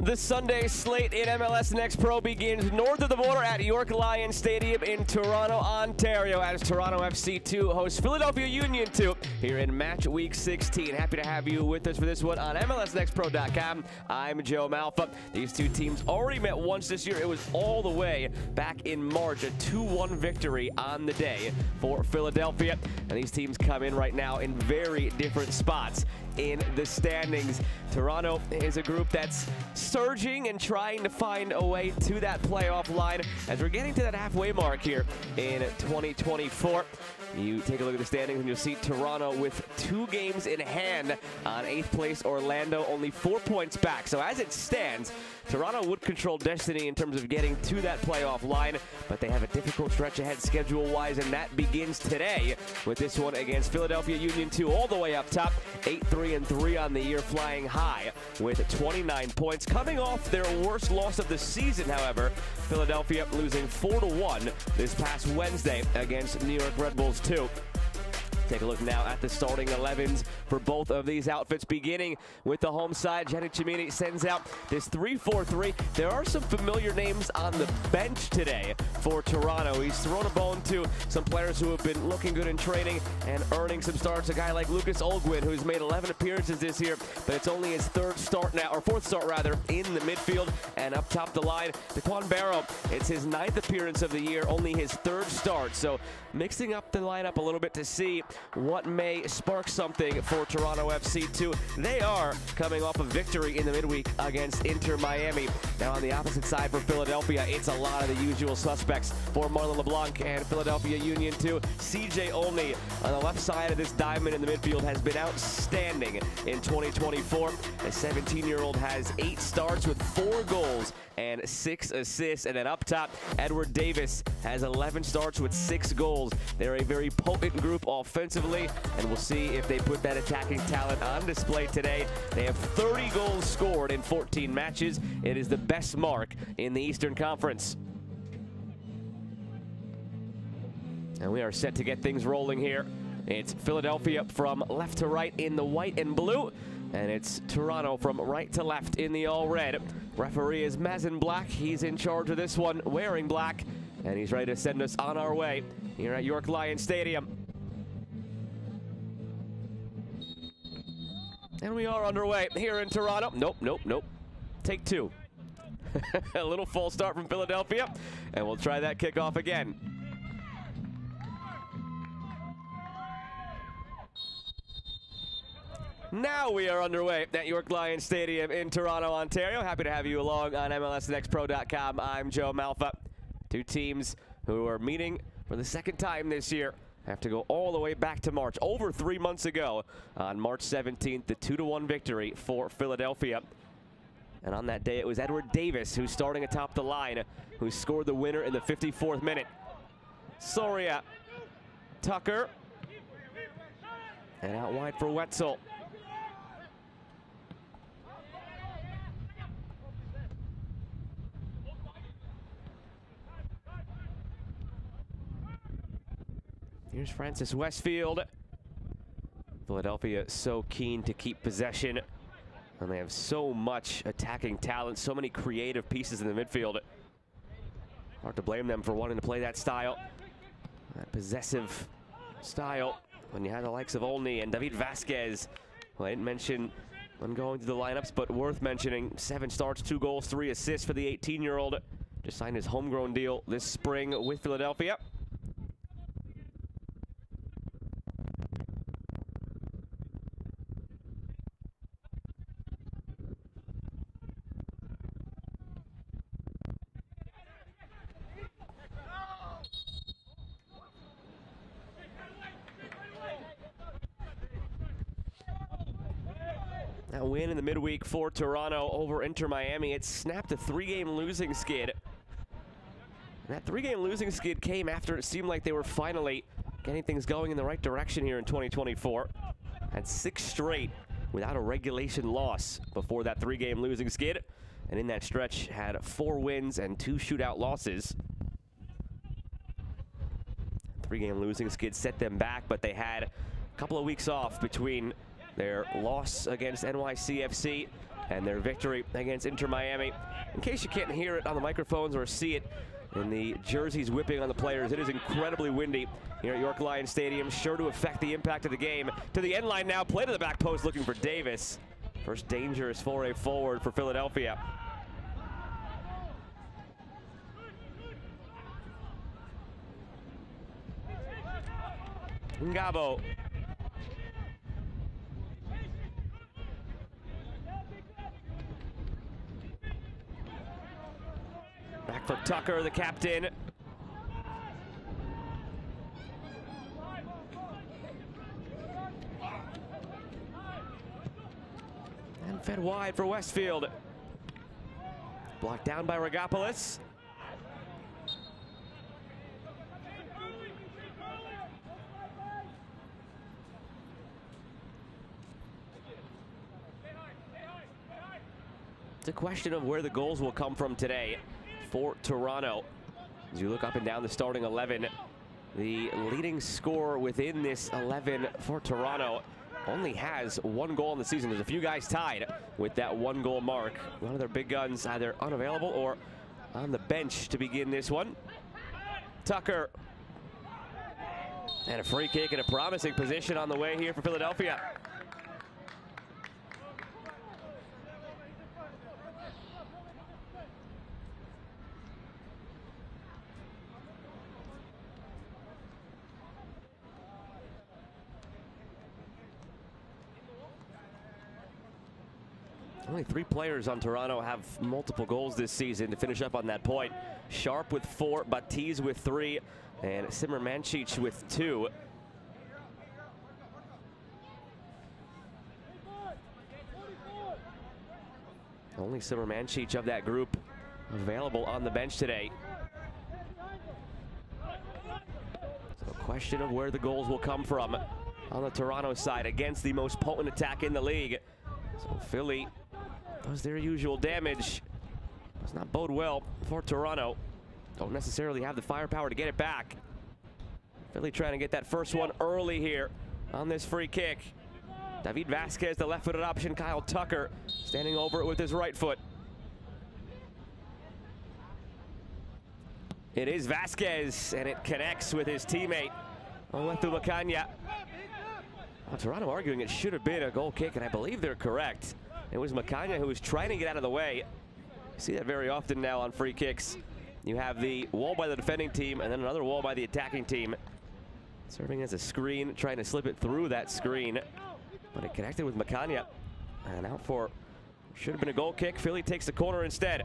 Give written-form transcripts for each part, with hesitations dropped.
The Sunday slate in MLS Next Pro begins north of the border at York Lions Stadium in Toronto, Ontario, as Toronto FC 2 hosts Philadelphia Union 2 here in match week 16. Happy to have you with us for this one on MLSNextPro.com. I'm Joe Malfa. These two teams already met once this year. It was all the way back in March, a 2-1 victory on the day for Philadelphia. And these teams come in right now in very different spots in the standings. Toronto is a group that's surging and trying to find a way to that playoff line as we're getting to that halfway mark here in 2024. You take a look at the standings and you'll see Toronto with 2 games in hand on 8th place Orlando, only 4 points back. So as it stands, Toronto would control destiny in terms of getting to that playoff line, but they have a difficult stretch ahead schedule-wise, and that begins today with this one against Philadelphia Union 2 all the way up top. 8-3-3 on the year, flying high with 29 points. Coming off their worst loss of the season, however, Philadelphia losing 4-1 this past Wednesday against New York Red Bulls 2. Take a look now at the starting 11s for both of these outfits, beginning with the home side. Jenny Chimini sends out this 3-4-3. There are some familiar names on the bench today for Toronto. He's thrown a bone to some players who have been looking good in training and earning some starts. A guy like Lucas Olguin, who's made 11 appearances this year, but it's only his 4th start rather, in the midfield. And up top the line, Daquan Barrow. It's his 9th appearance of the year, only his 3rd start. So mixing up the lineup a little bit to see what may spark something for Toronto FC 2. They are coming off a victory in the midweek against Inter Miami. Now on the opposite side for Philadelphia, it's a lot of the usual suspects for Marlon LeBlanc and Philadelphia Union 2. CJ Olney on the left side of this diamond in the midfield has been outstanding in 2024. The 17-year-old has 8 starts with 4 goals and 6 assists. And then up top, Edward Davis has 11 starts with 6 goals. They're a very potent group offensively, and we'll see if they put that attacking talent on display today. They have 30 goals scored in 14 matches. It is the best mark in the Eastern Conference. And we are set to get things rolling here. It's Philadelphia from left to right in the white and blue, and it's Toronto from right to left in the all red. Referee is Mazin Black. He's in charge of this one, wearing black, and he's ready to send us on our way here at York Lions Stadium. And we are underway here in Toronto. Nope. Take 2. A little false start from Philadelphia, and we'll try that kickoff again. Now we are underway at York Lions Stadium in Toronto, Ontario. Happy to have you along on MLSNextPro.com. I'm Joe Malfa. 2 teams who are meeting for the 2nd time this year. Have to go all the way back to March, over 3 months ago on March 17th, the 2-1 victory for Philadelphia. And on that day, it was Edward Davis who's starting atop the line, who scored the winner in the 54th minute. Soria, Tucker, and out wide for Wetzel. Here's Francis Westfield. Philadelphia so keen to keep possession, and they have so much attacking talent, so many creative pieces in the midfield. Hard to blame them for wanting to play that style, that possessive style, when you have the likes of Olney and David Vasquez, who I didn't mention when going through the lineups, but worth mentioning. 7 starts, 2 goals, 3 assists for the 18-year-old. Just signed his homegrown deal this spring with Philadelphia. That win in the midweek for Toronto over Inter Miami, it snapped a 3-game losing skid. And that 3-game losing skid came after it seemed like they were finally getting things going in the right direction here in 2024. Had 6 straight without a regulation loss before that 3-game losing skid. And in that stretch had 4 wins and 2 shootout losses. 3-game losing skid set them back, but they had a couple of weeks off between their loss against NYCFC and their victory against Inter Miami. In case you can't hear it on the microphones or see it in the jerseys whipping on the players, it is incredibly windy here at York Lions Stadium, sure to affect the impact of the game. To the end line now, play to the back post looking for Davis. First dangerous foray forward for Philadelphia. Ngabo. Back for Tucker, the captain. And fed wide for Westfield. Blocked down by Regopoulos. It's a question of where the goals will come from today for Toronto. As you look up and down the starting 11, the leading scorer within this 11 for Toronto only has one goal in the season. There's a few guys tied with that one goal mark. One of their big guns either unavailable or on the bench to begin this one. Tucker. And a free kick in a promising position on the way here for Philadelphia. Only 3 players on Toronto have multiple goals this season to finish up on that point. Sharp with 4, Batiz with 3, and Simmer-Mancic with 2. Only Simmer-Mancic of that group available on the bench today. So a question of where the goals will come from on the Toronto side against the most potent attack in the league. So Philly does their usual damage. Does not bode well for Toronto. Don't necessarily have the firepower to get it back. Philly trying to get that first one early here on this free kick. David Vasquez, the left-footed option. Kyle Tucker standing over it with his right foot. It is Vasquez, and it connects with his teammate, Oletu Macanya. Well, Toronto arguing it should have been a goal kick, and I believe they're correct. It was Macanya who was trying to get out of the way. You see that very often now on free kicks. You have the wall by the defending team and then another wall by the attacking team. Serving as a screen, trying to slip it through that screen. But it connected with Macanya. And out for, should have been a goal kick. Philly takes the corner instead.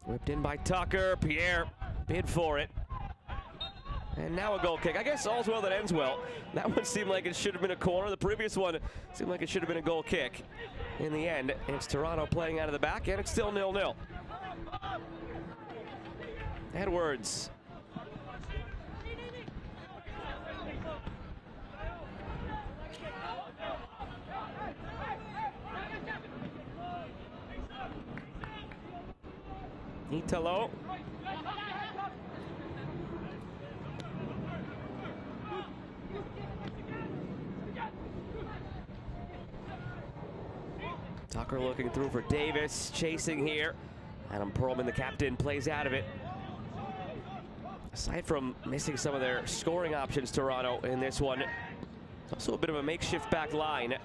Whipped in by Tucker. Pierre bid for it. And now a goal kick. I guess all's well that ends well. That one seemed like it should have been a corner. The previous one seemed like it should have been a goal kick. In the end, it's Toronto playing out of the back, and it's still 0-0. Edwards. Italo. Tucker looking through for Davis, chasing here. Adam Perlman, the captain, plays out of it. Aside from missing some of their scoring options, Toronto, in this one, it's also a bit of a makeshift back line.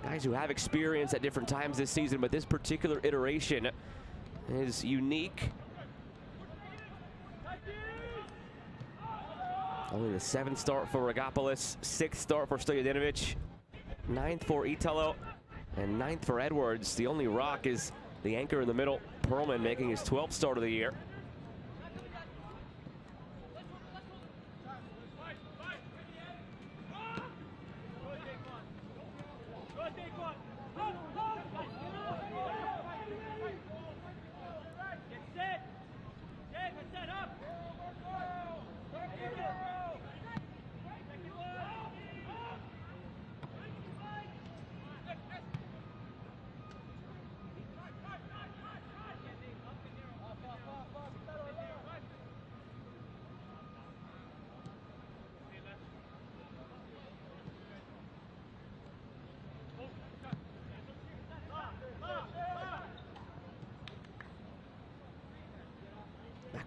Guys who have experience at different times this season, but this particular iteration is unique. Only the 7th start for Regopoulos, 6th start for Stojadinovic, 9th for Italo, and 9th for Edwards. The only rock is the anchor in the middle, Perlman, making his 12th start of the year.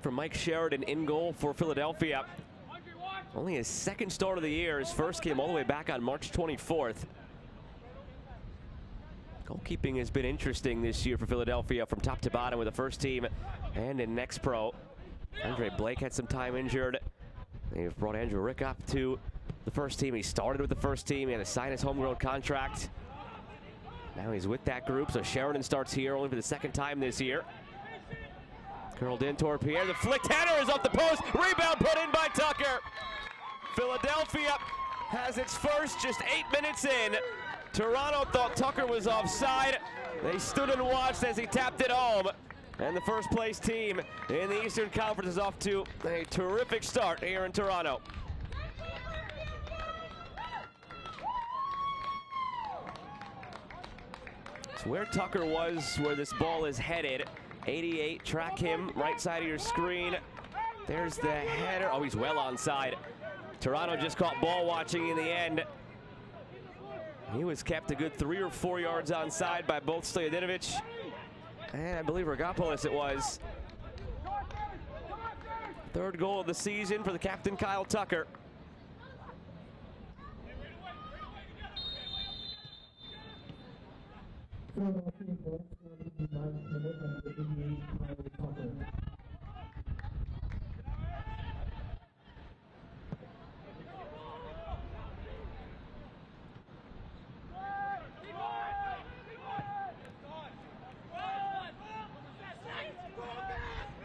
from Mike Sheridan in goal for Philadelphia. Only his second start of the year. His first came all the way back on March 24th. Goalkeeping has been interesting this year for Philadelphia from top to bottom with the first team and in Next Pro. Andre Blake had some time injured. They've brought Andrew Rick up to the first team. He started with the first team. He had to sign his homegrown contract. Now he's with that group, so Sheridan starts here only for the second time this year. Curled in toward Pierre. The flicked header is off the post. Rebound put in by Tucker. Philadelphia has its first just 8 minutes in. Toronto thought Tucker was offside. They stood and watched as he tapped it home. And the first place team in the Eastern Conference is off to a terrific start here in Toronto. It's where Tucker was, where this ball is headed. 88, track him, right side of your screen. There's the header. Oh, he's well onside. Toronto just caught ball watching in the end. He was kept a good 3 or 4 yards onside by both Stojadinovic and I believe Rogopoulos it was. Third goal of the season for the captain, Kyle Tucker.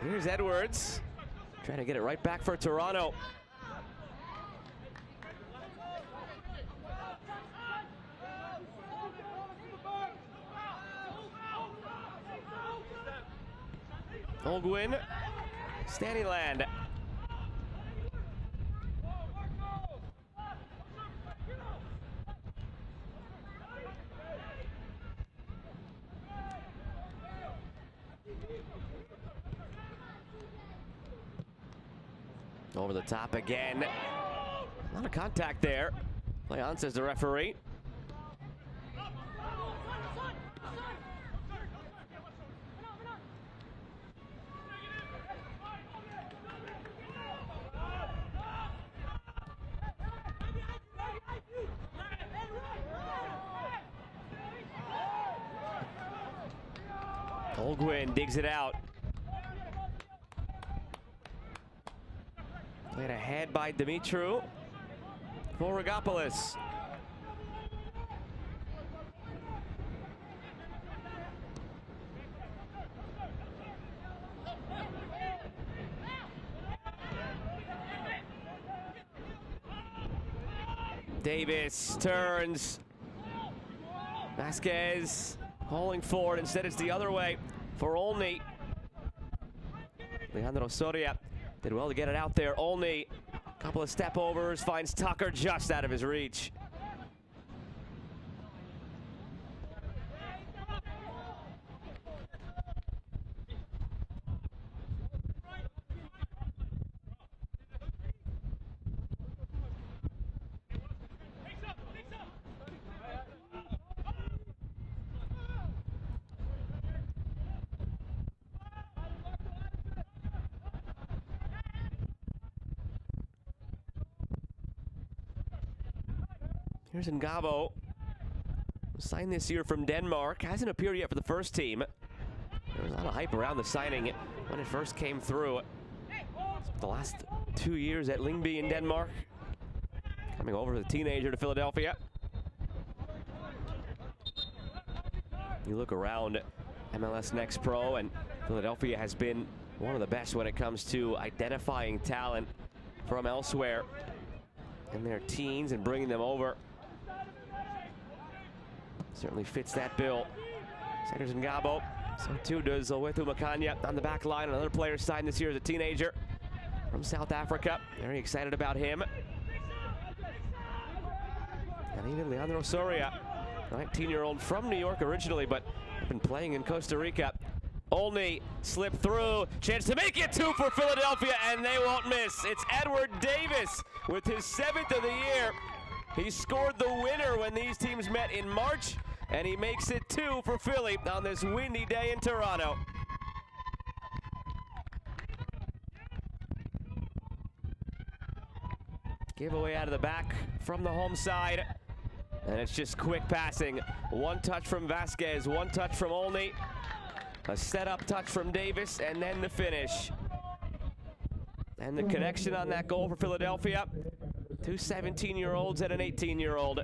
Here's Edwards, trying to get it right back for Toronto. Olguin, Stanyland. Over the top again. A lot of contact there. Play on, says the referee. Olguin digs it out. Played ahead by Dimitru for Rogopoulos. Davis turns. Vasquez hauling forward. Instead, it's the other way for Olney. Leandro Soria did well to get it out there. Olney, a couple of step overs, finds Tucker just out of his reach. Here's Ngabo, signed this year from Denmark. Hasn't appeared yet for the first team. There was a lot of hype around the signing when it first came through. The last 2 years at Lyngby in Denmark. Coming over as a teenager to Philadelphia. You look around MLS Next Pro, and Philadelphia has been one of the best when it comes to identifying talent from elsewhere in their teens and bringing them over. Certainly fits that bill. Centers Ngabo. So too does Owethu Makanya on the back line. Another player signed this year as a teenager from South Africa. Very excited about him. And even Leandro Soria, 19-year-old from New York originally, but been playing in Costa Rica. Olney slipped through. Chance to make it 2 for Philadelphia, and they won't miss. It's Edward Davis with his 7th of the year. He scored the winner when these teams met in March, and he makes it 2 for Philly on this windy day in Toronto. Giveaway out of the back from the home side. And it's just quick passing. One touch from Vasquez, one touch from Olney. A setup touch from Davis, and then the finish. And the connection on that goal for Philadelphia. Two 17-year-olds and an 18-year-old.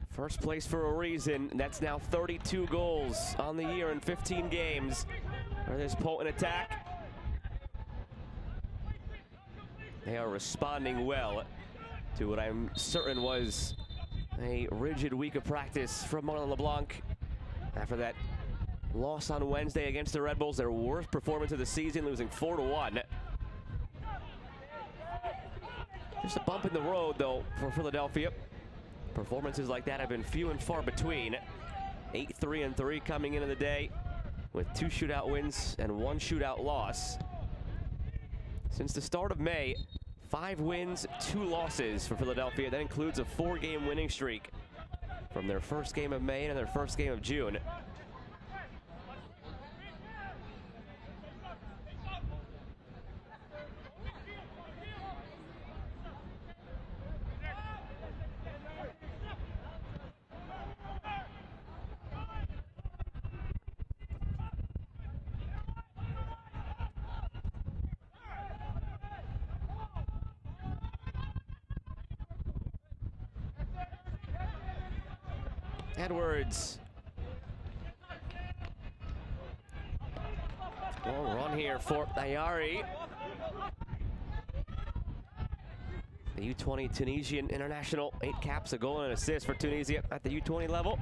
First place for a reason. That's now 32 goals on the year in 15 games for this potent attack. They are responding well to what I'm certain was a rigid week of practice from Marlon LeBlanc after that loss on Wednesday against the Red Bulls, their worst performance of the season, losing 4-1. Just a bump in the road, though, for Philadelphia. Performances like that have been few and far between. 8-3-3 coming into the day with 2 shootout wins and 1 shootout loss. Since the start of May, 5 wins, 2 losses for Philadelphia. That includes a 4-game winning streak from their first game of May and their first game of June. Edwards. Long run here for Ayari. The U20 Tunisian international, 8 caps, a goal and an assist for Tunisia at the U20 level.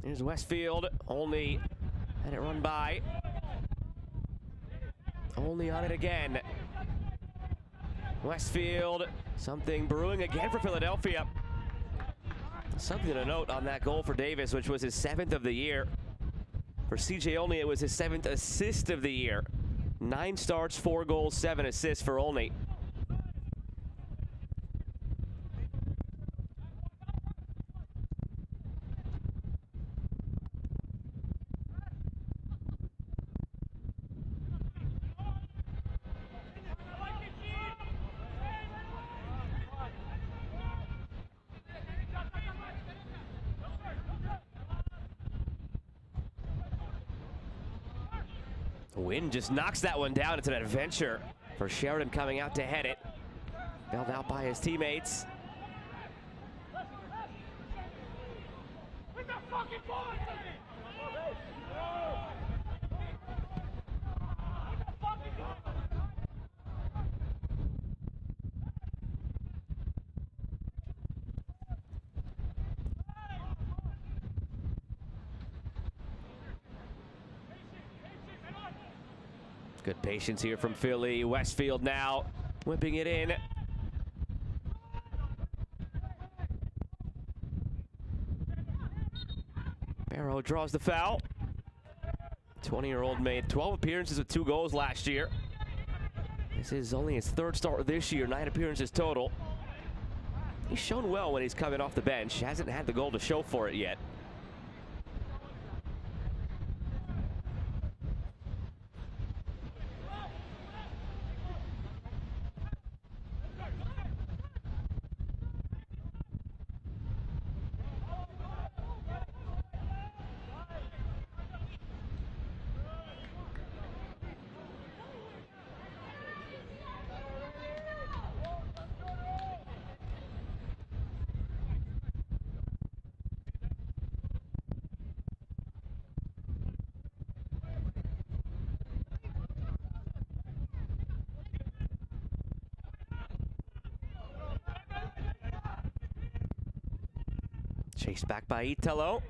Here's Westfield, only had it run by. Only on it again. Westfield, something brewing again for Philadelphia. Something to note on that goal for Davis, which was his 7th of the year. For CJ Olney, it was his 7th assist of the year. 9 starts, 4 goals, 7 assists for Olney. Wynn just knocks that one down. It's an adventure for Sheridan coming out to head it. Bailed out by his teammates. Good patience here from Philly. Westfield now whipping it in. Barrow draws the foul. 20-year-old made 12 appearances with 2 goals last year. This is only his 3rd start this year, 9 appearances total. He's shown well when he's coming off the bench. Hasn't had the goal to show for it yet. Chased back by Italo.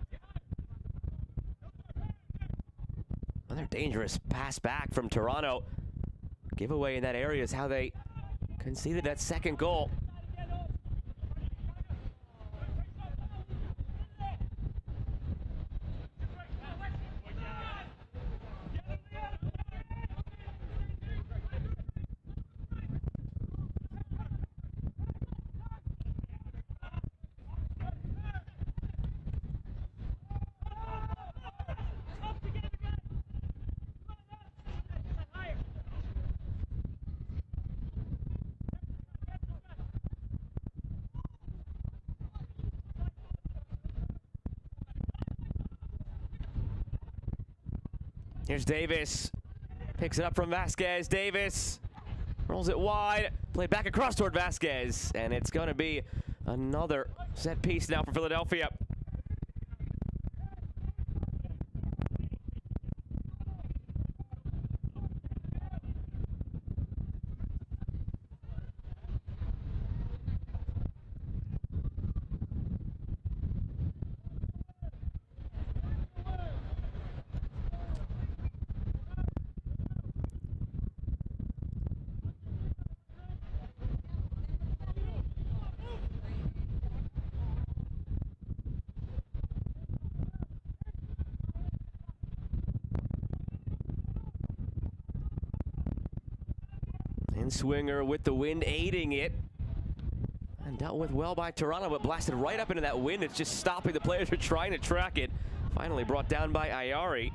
Another dangerous pass back from Toronto. Giveaway in that area is how they conceded that second goal. Here's Davis. Picks it up from Vasquez. Davis rolls it wide. Played back across toward Vasquez. And it's going to be another set piece now for Philadelphia. And Swinger with the wind aiding it. And dealt with well by Toronto, but blasted right up into that wind. It's just stopping the players who are trying to track it. Finally brought down by Ayari.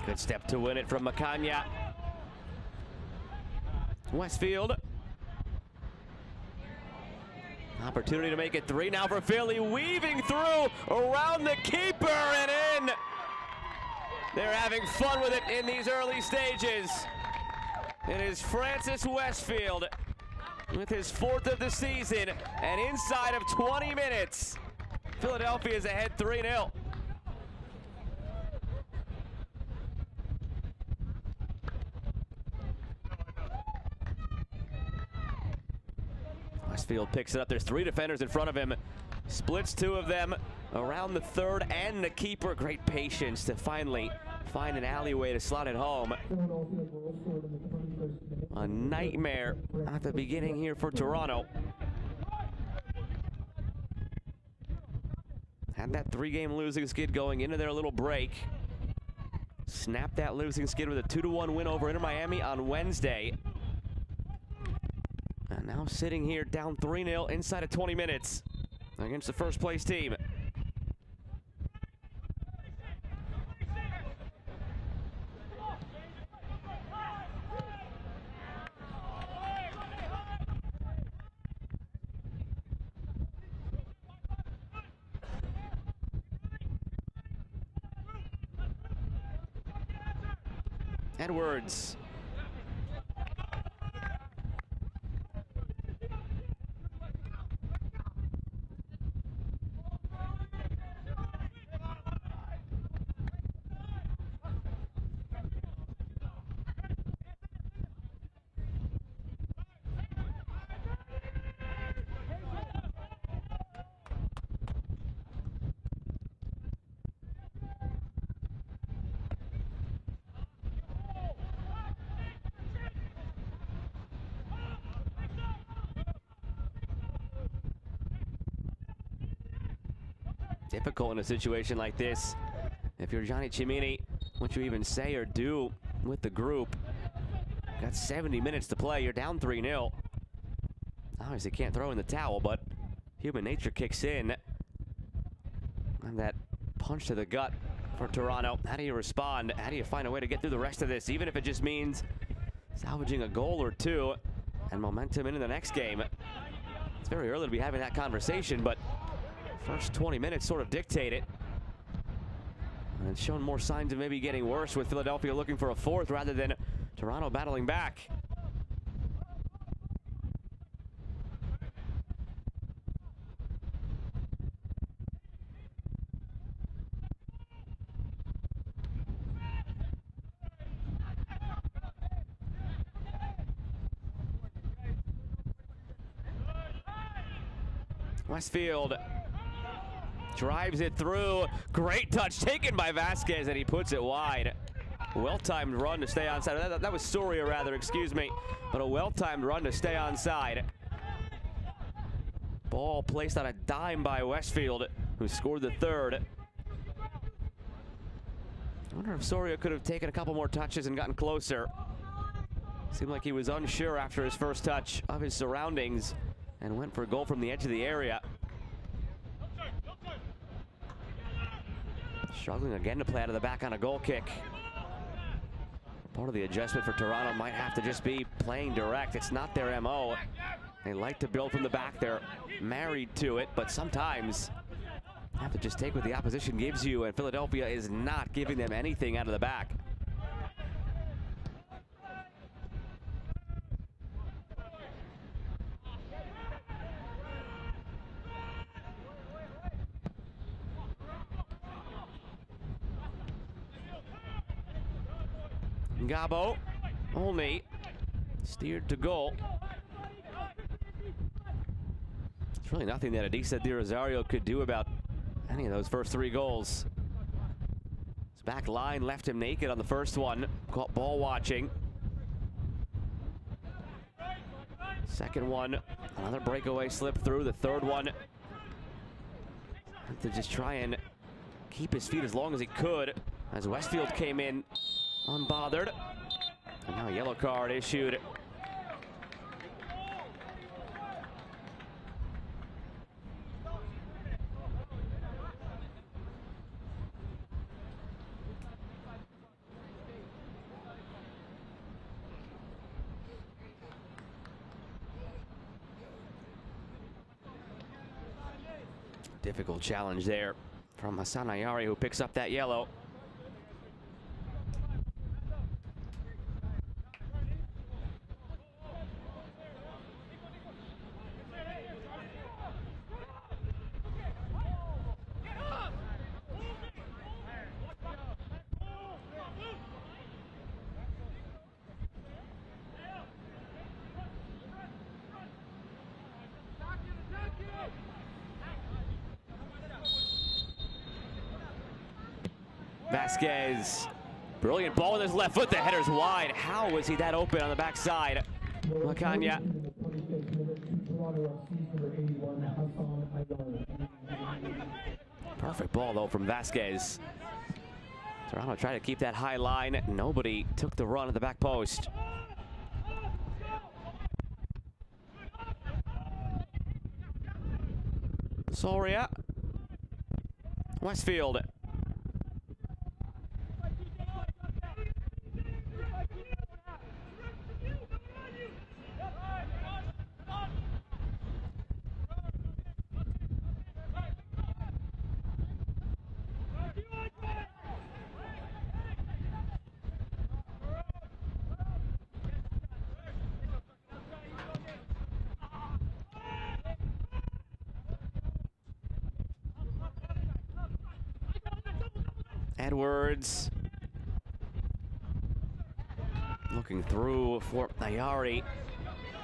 Good step to win it from Macania. Westfield. Opportunity to make it 3 now for Philly. Weaving through around the keeper and in. They're having fun with it in these early stages. It is Francis Westfield with his 4th of the season. And inside of 20 minutes, Philadelphia is ahead 3-0. Westfield picks it up. There's 3 defenders in front of him. Splits 2 of them around the third and the keeper. Great patience to finally find an alleyway to slot it home. A nightmare at the beginning here for Toronto. Had that 3-game losing skid going into their little break. Snapped that losing skid with a 2-1 win over Inter Miami on Wednesday. And now sitting here down 3-0 inside of 20 minutes against the first place team. Edwards. Difficult in a situation like this. If you're Johnny Cimini, what you even say or do with the group. Got 70 minutes to play. You're down 3-0. Obviously can't throw in the towel, but human nature kicks in. And that punch to the gut for Toronto. How do you respond? How do you find a way to get through the rest of this, even if it just means salvaging a goal or two and momentum into the next game? It's very early to be having that conversation, but first 20 minutes sort of dictate it. And it's shown more signs of maybe getting worse, with Philadelphia looking for a fourth rather than Toronto battling back. Westfield drives it through. Great touch taken by Vasquez, and he puts it wide. Well-timed run to stay onside. That was Soria, rather, excuse me. But a well-timed run to stay onside. Ball placed on a dime by Westfield, who scored the third. I wonder if Soria could have taken a couple more touches and gotten closer. Seemed like he was unsure after his first touch of his surroundings and went for a goal from the edge of the area. Struggling again to play out of the back on a goal kick. Part of the adjustment for Toronto might have to just be playing direct. It's not their MO. They like to build from the back. They're married to it, but sometimes you have to just take what the opposition gives you, and Philadelphia is not giving them anything out of the back. Gabo only steered to goal. There's really nothing that Adisa Di Rosario could do about any of those first three goals. His back line left him naked on the first one. Caught ball watching. Second one, another breakaway slip through. The third one, had to just try and keep his feet as long as he could as Westfield came in unbothered. And now a yellow card issued. Difficult challenge there from Hassan Ayari, who picks up that yellow. Vasquez, brilliant ball with his left foot. The header's wide. How was he that open on the backside? Macanya. Perfect ball though from Vasquez. Toronto tried to keep that high line. Nobody took the run at the back post. Soria. Westfield. Edwards looking through for Ayari.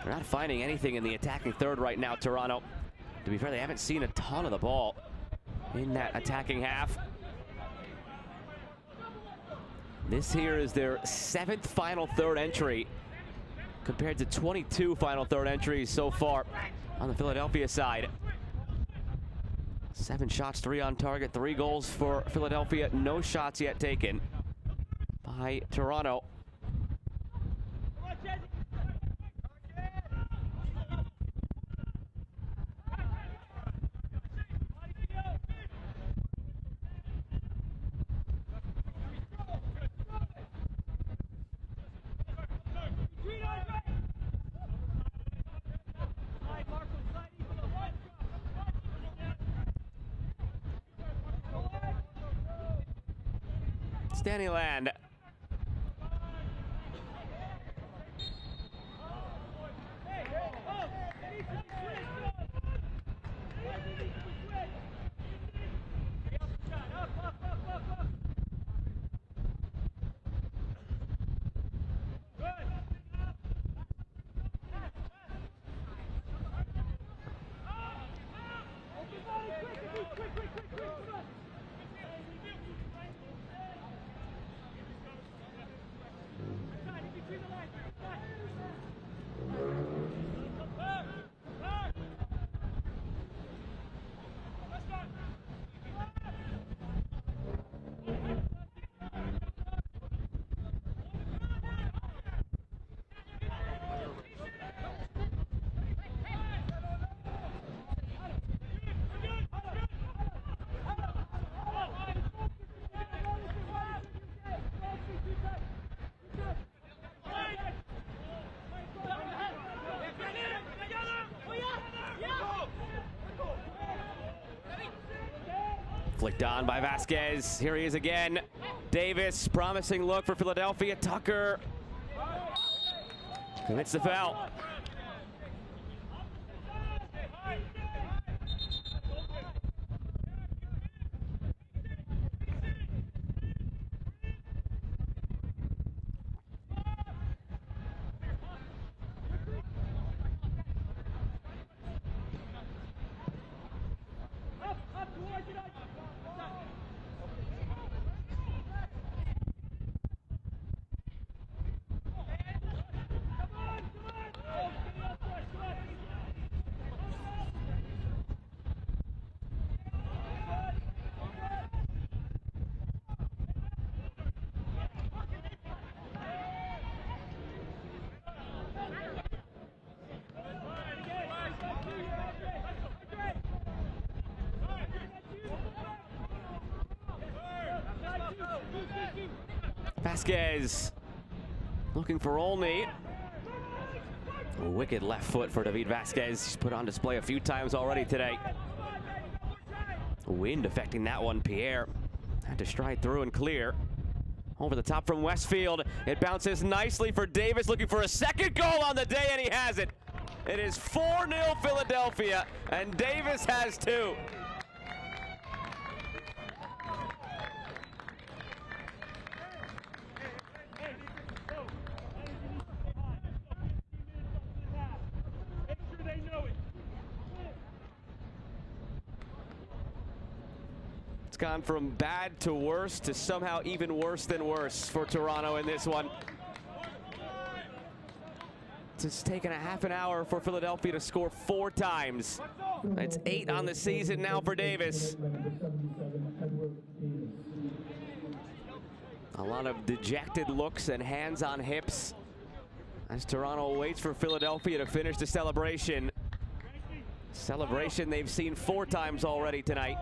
They're not finding anything in the attacking third right now, Toronto. To be fair, they haven't seen a ton of the ball in that attacking half. This here is their 7th final third entry compared to 22 final third entries so far on the Philadelphia side. 7 shots, 3 on target, 3 goals for Philadelphia. No shots yet taken by Toronto. Danny Land. Flicked on by Vasquez. Here he is again. Davis, promising look for Philadelphia. Tucker commits the foul. Vasquez looking for Olney. A wicked left foot for David Vasquez. He's put on display a few times already today. Wind affecting that one. Pierre had to stride through and clear. Over the top from Westfield. It bounces nicely for Davis, looking for a second goal on the day, and he has it. It is 4-0 Philadelphia, and Davis has two. It's gone from bad to worse to somehow even worse than worse for Toronto in this one. It's taken a half an hour for Philadelphia to score 4 times. It's 8 on the season now for Davis. A lot of dejected looks and hands on hips as Toronto waits for Philadelphia to finish the celebration. Celebration they've seen 4 times already tonight.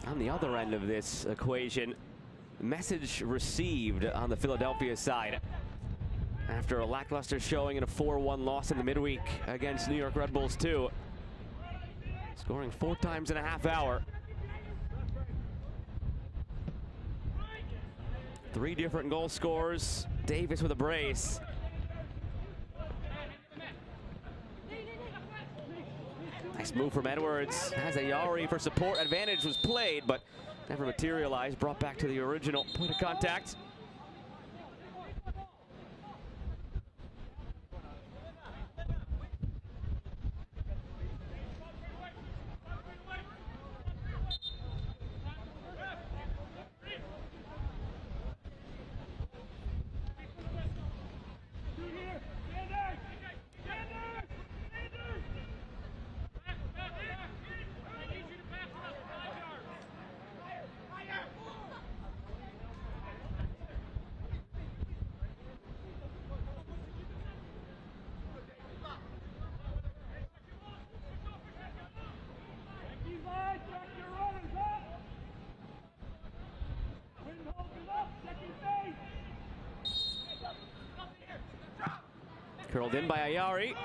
On the other end of this equation, message received on the Philadelphia side after a lackluster showing in a 4-1 loss in the midweek against New York Red Bulls 2. Scoring 4 times in a half hour. 3 different goal scorers. Davis with a brace. Nice move from Edwards. Has a Yari for support. Advantage was played, but never materialized. Brought back to the original point of contact. Curled in by Ayari.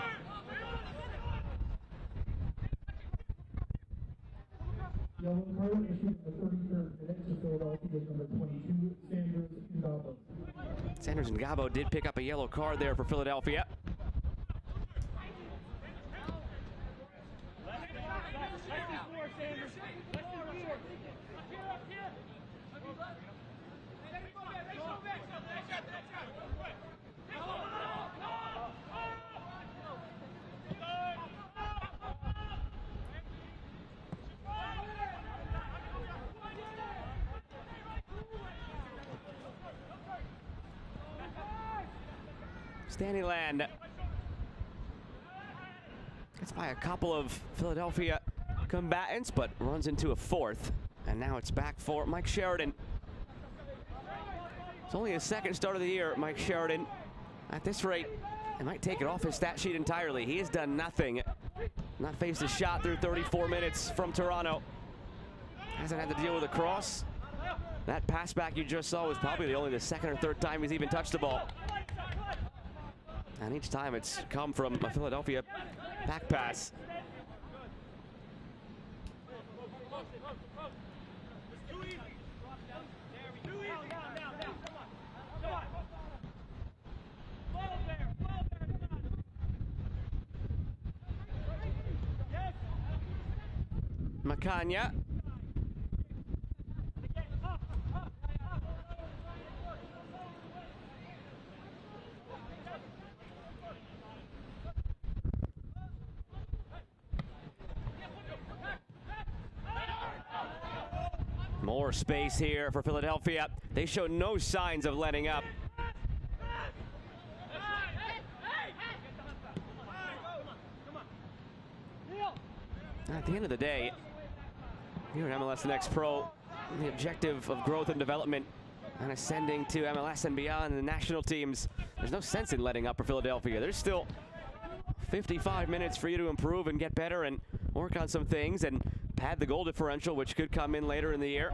Yellow card issued in the 33rd minute to Philadelphia, number 22, Sanders Ngabo. Sanders Ngabo did pick up a yellow card there for Philadelphia. Stanley Land gets by a couple of Philadelphia combatants, but runs into a fourth. And now it's back for Mike Sheridan. It's only his second start of the year, Mike Sheridan. At this rate, he might take it off his stat sheet entirely. He has done nothing. Not faced a shot through 34 minutes from Toronto. Hasn't had to deal with a cross. That pass back you just saw was probably only the second or third time he's even touched the ball. And each time it's come from a Philadelphia back pass. Macania. More space here for Philadelphia. They show no signs of letting up. At the end of the day, here at MLS Next Pro, the objective of growth and development and ascending to MLS and beyond the national teams, there's no sense in letting up for Philadelphia. There's still 55 minutes for you to improve and get better and work on some things and pad the goal differential, which could come in later in the year.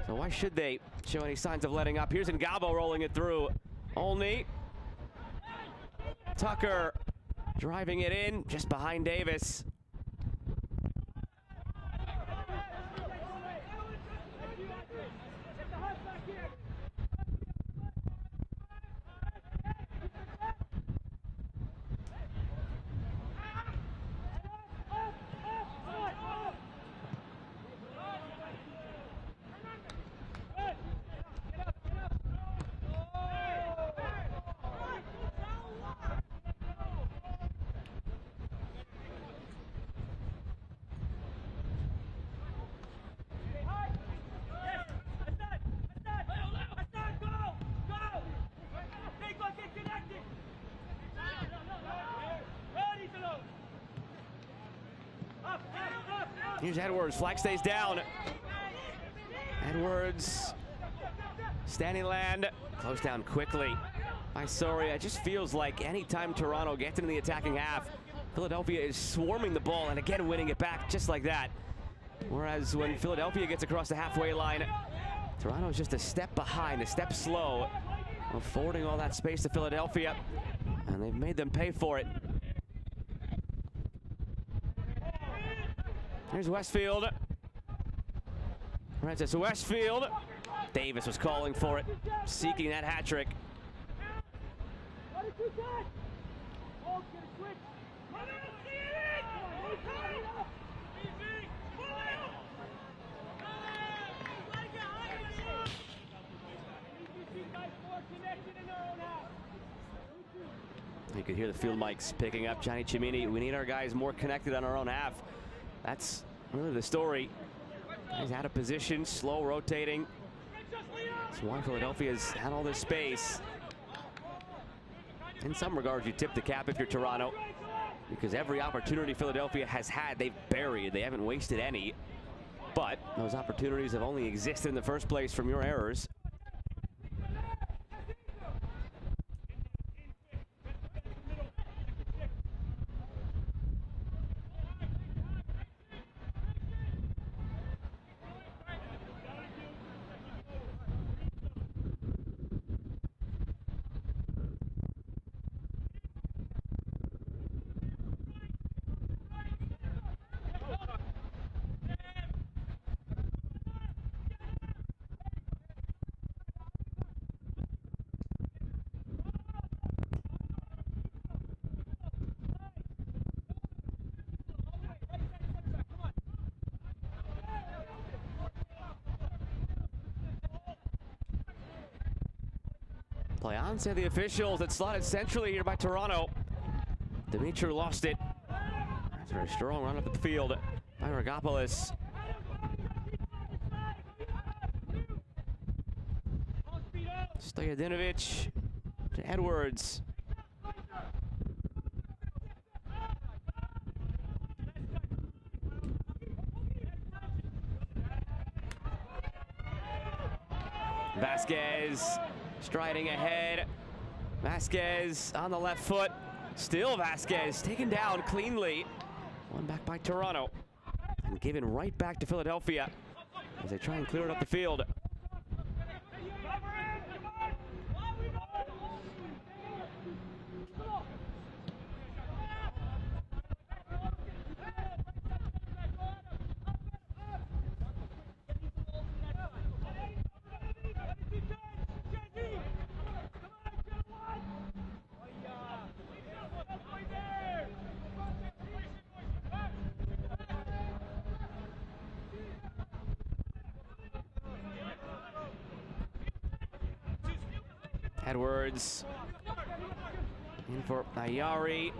So why should they show any signs of letting up? Here's Ngabo rolling it through. Olney. Tucker driving it in just behind Davis. Here's Edwards, flag stays down. Edwards, standing land, close down quickly by Soria. It just feels like anytime Toronto gets into the attacking half, Philadelphia is swarming the ball and again winning it back just like that. Whereas when Philadelphia gets across the halfway line, Toronto is just a step behind, a step slow, affording all that space to Philadelphia, and they've made them pay for it. Here's Westfield. Francis Westfield. Davis was calling for it, seeking that hat trick. You could hear the field mics picking up Johnny Cimini. We need our guys more connected on our own half. That's really the story. He's out of position, slow rotating. That's why Philadelphia's had all this space. In some regards, you tip the cap if you're Toronto, because every opportunity Philadelphia has had, they've buried. They haven't wasted any. But those opportunities have only existed in the first place from your errors. Play on, say the officials. It's slotted centrally here by Toronto. Dimitri lost it. That's a very strong run up the field by Regopoulos. Stojadinovic to Edwards. Vasquez striding ahead. Vasquez on the left foot. Still Vasquez taken down cleanly. One back by Toronto. And given right back to Philadelphia as they try and clear it up the field. Edwards in for Ayari.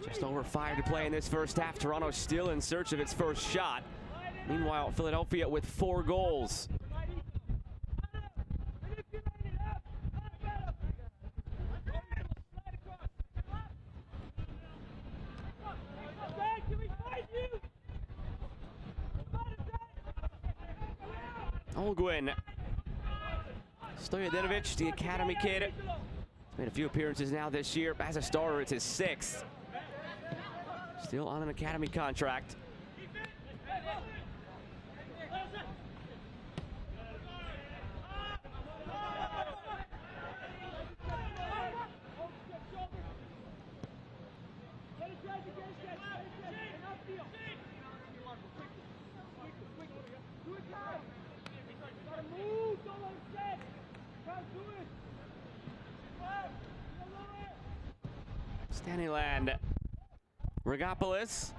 Just over 5 to play in this first half. Toronto still in search of its first shot. Meanwhile, Philadelphia with 4 goals. Olguin. Stojadinovic, the academy kid. He's made a few appearances now this year. As a starter, it's his 6th. Still on an academy contract. Stanyland. Regopoulos.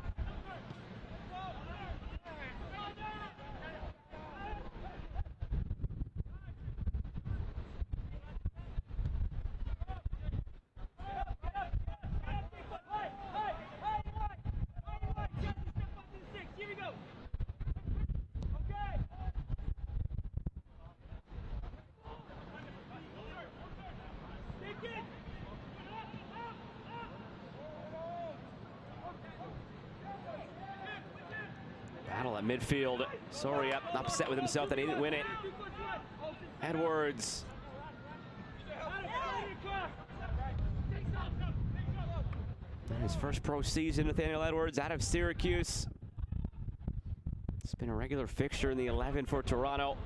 Battle at midfield. Soria upset with himself that he didn't win it. Edwards. And his first pro season, Nathaniel Edwards out of Syracuse. It's been a regular fixture in the 11 for Toronto.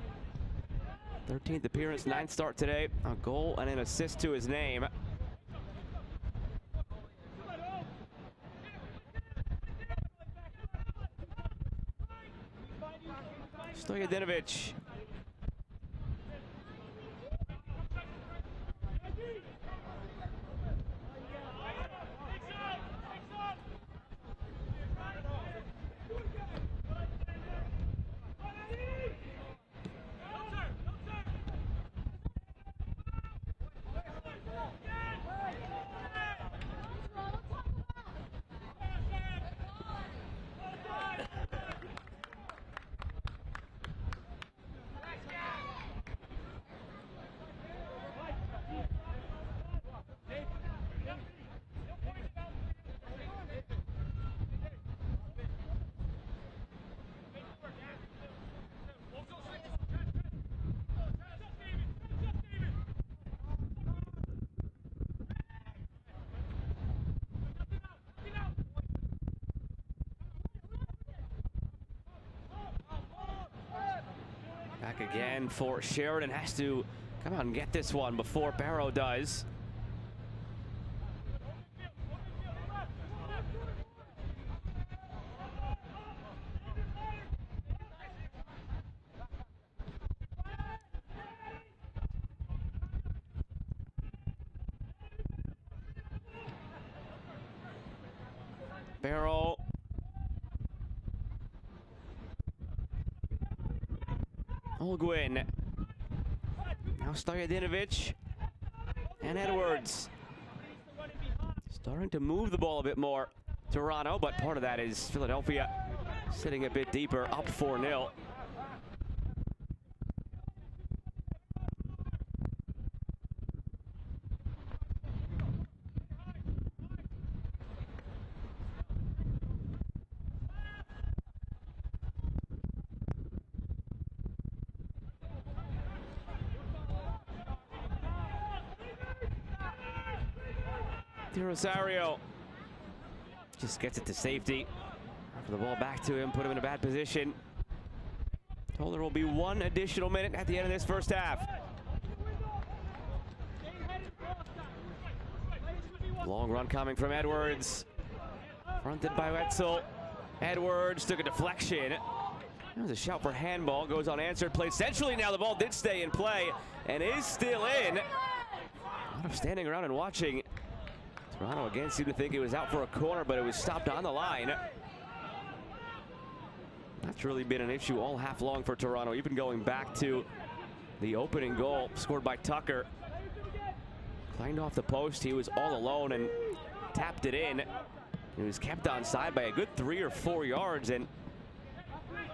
13th appearance, 9th start today. A goal and an assist to his name. Stojadinovic. Back again for Sheridan. Has to come out and get this one before Barrow does. Barrow. Olguin. Now Stojadinovic and Edwards. Starting to move the ball a bit more, Toronto, but part of that is Philadelphia sitting a bit deeper, up 4-0. Rosario just gets it to safety. For the ball back to him, put him in a bad position. Told there will be 1 additional minute at the end of this first half. Long run coming from Edwards. Fronted by Wetzel. Edwards took a deflection. That was a shout for handball. Goes unanswered. Played centrally now. The ball did stay in play and is still in. A lot of standing around and watching. Toronto again seemed to think it was out for a corner, but it was stopped on the line. That's really been an issue all half long for Toronto, even going back to the opening goal scored by Tucker. Clanged off the post. He was all alone and tapped it in. He was kept onside by a good 3 or 4 yards, and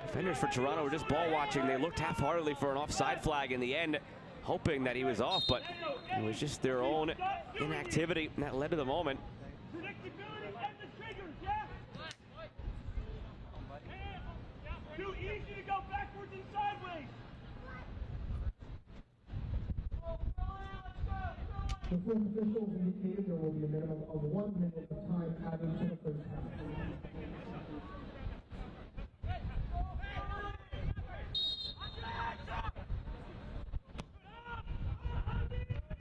defenders for Toronto were just ball watching. They looked half-heartedly for an offside flag in the end, hoping that he was off, but it was just their own inactivity that led to the moment. Too easy to go backwards and sideways. The film officials indicated there will be a minimum of 1 minute of time added to the first half.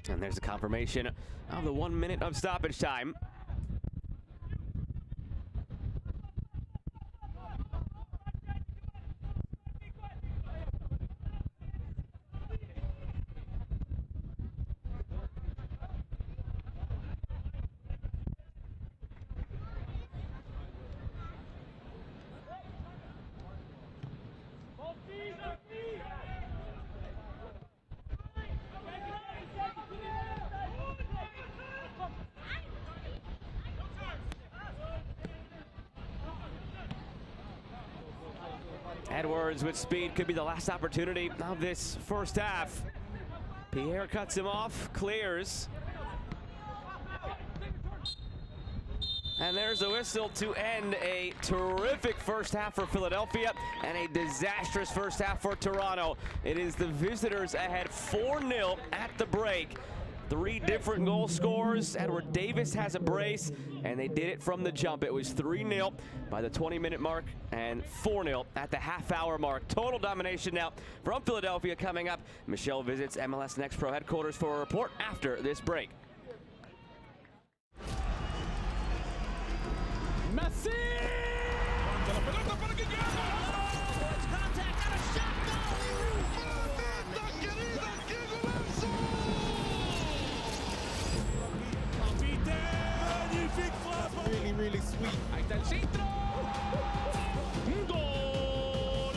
And there's a confirmation of the 1 minute of stoppage time. Edwards with speed could be the last opportunity of this first half. Pierre cuts him off, clears. And there's a whistle to end a terrific first half for Philadelphia and a disastrous first half for Toronto. It is the visitors ahead 4-0 at the break. 3 different goal scorers. Edward Davis has a brace, and they did it from the jump. It was 3-0 by the 20-minute mark and 4-0 at the half-hour mark. Total domination now from Philadelphia coming up. Michelle visits MLS Next Pro headquarters for a report after this break. Messi! Really sweet. Ahí está el centro. Gol.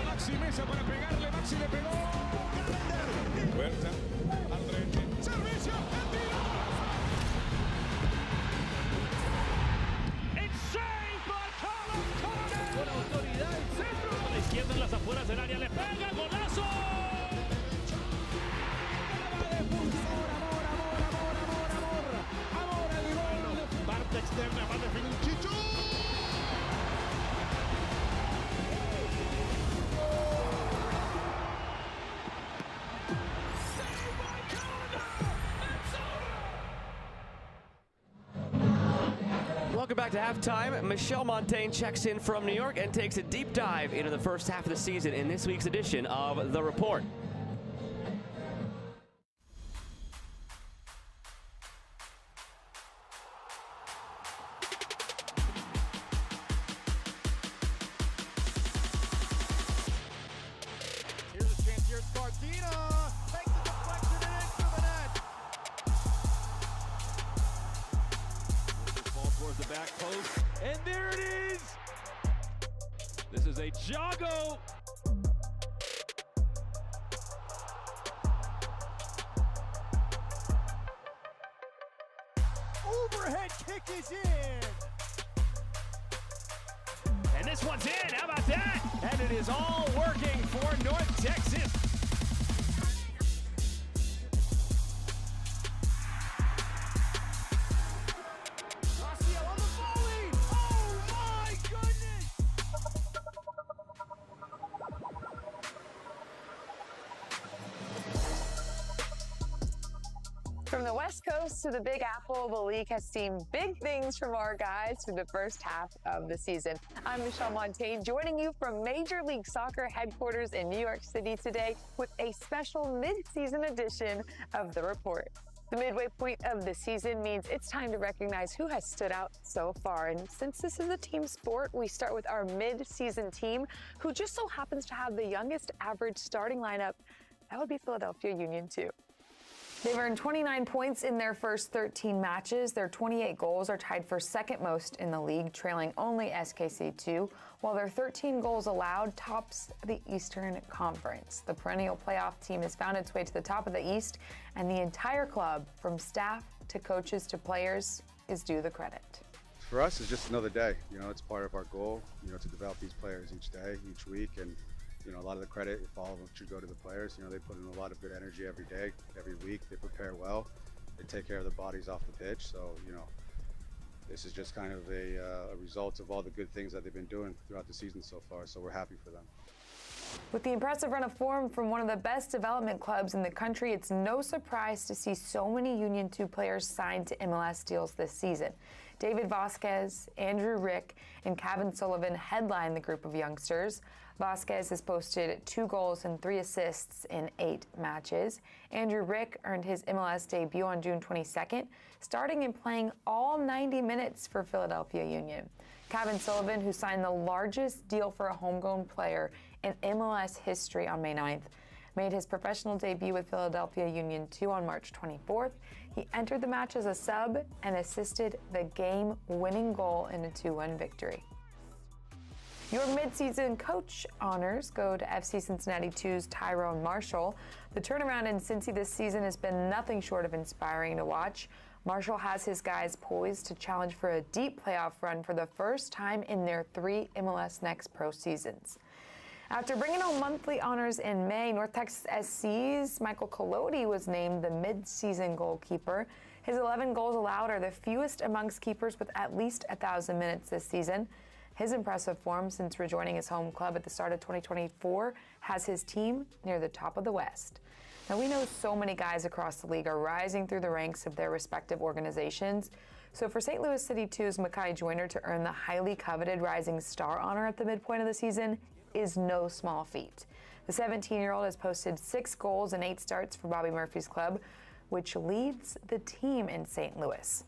Maxi Mesa para pegarle. Maxi le pegó. Fuerza. Al frente. Servicio. El tiro. It's saved by Carlos Corner. Con autoridad el centro. A la izquierda en las afueras del área. Le pega. Golazo. Externa para definir Chicho. Welcome back to halftime. Michelle Montaigne checks in from New York and takes a deep dive into the first half of the season in this week's edition of The Report. Back post, and there it is! This is a Jago! overhead kick is in. And this one's in. How about that? And it is all working for North Texas. Rocio on the volley. Oh my goodness. From the West Coast to the Big Apple, the league has seen big things from our guys through the first half of the season. I'm Michelle Montaigne, joining you from Major League Soccer headquarters in New York City today with a special mid-season edition of The Report. The midway point of the season means it's time to recognize who has stood out so far. And since this is a team sport, we start with our mid-season team, who just so happens to have the youngest average starting lineup. That would be Philadelphia Union 2. They've earned 29 points in their first 13 matches. Their 28 goals are tied for second most in the league, trailing only SKC2, while their 13 goals allowed tops the Eastern Conference. The perennial playoff team has found its way to the top of the East, and the entire club, from staff to coaches to players, is due the credit. For us, it's just another day. You know, it's part of our goal, you know, to develop these players each day, each week, and you know, a lot of the credit, if all of them should go to the players. You know, they put in a lot of good energy every day, every week. They prepare well. They take care of their bodies off the pitch. So, you know, this is just kind of a result of all the good things that they've been doing throughout the season so far. So we're happy for them. With the impressive run of form from one of the best development clubs in the country, it's no surprise to see so many Union 2 players signed to MLS deals this season. David Vasquez, Andrew Rick, and Kevin Sullivan headline the group of youngsters. Vasquez has posted 2 goals and 3 assists in 8 matches. Andrew Rick earned his MLS debut on June 22nd, starting and playing all 90 minutes for Philadelphia Union. Kevin Sullivan, who signed the largest deal for a homegrown player in MLS history on May 9th, made his professional debut with Philadelphia Union 2 on March 24th. He entered the match as a sub and assisted the game-winning goal in a 2-1 victory. Your midseason coach honors go to FC Cincinnati 2's Tyrone Marshall. The turnaround in Cincy this season has been nothing short of inspiring to watch. Marshall has his guys poised to challenge for a deep playoff run for the first time in their 3 MLS Next Pro seasons. After bringing home monthly honors in May, North Texas SC's Michael Collodi was named the mid-season goalkeeper. His 11 goals allowed are the fewest amongst keepers with at least 1,000 minutes this season. His impressive form since rejoining his home club at the start of 2024 has his team near the top of the West. Now, we know so many guys across the league are rising through the ranks of their respective organizations. So for St. Louis City 2's Makai Joyner to earn the highly coveted Rising Star honor at the midpoint of the season is no small feat. The 17-year-old has posted 6 goals and 8 starts for Bobby Murphy's club, which leads the team in St. Louis.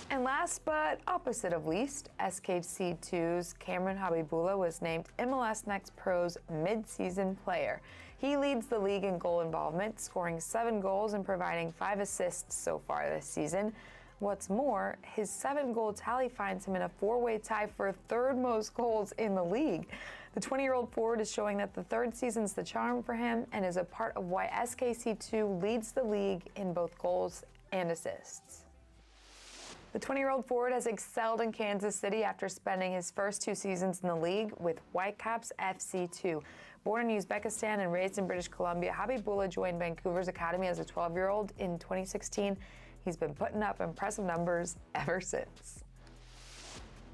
And last but opposite of least, SKC2's Cameron Habibullah was named MLS Next Pro's mid-season player. He leads the league in goal involvement, scoring 7 goals and providing 5 assists so far this season. What's more, his 7-goal tally finds him in a 4-way tie for 3rd most goals in the league. The 20-year-old forward is showing that the 3rd season's the charm for him and is a part of why SKC2 leads the league in both goals and assists. The 20-year-old forward has excelled in Kansas City after spending his first 2 seasons in the league with Whitecaps FC2. Born in Uzbekistan and raised in British Columbia, Habibullah joined Vancouver's academy as a 12-year-old in 2016. He's been putting up impressive numbers ever since.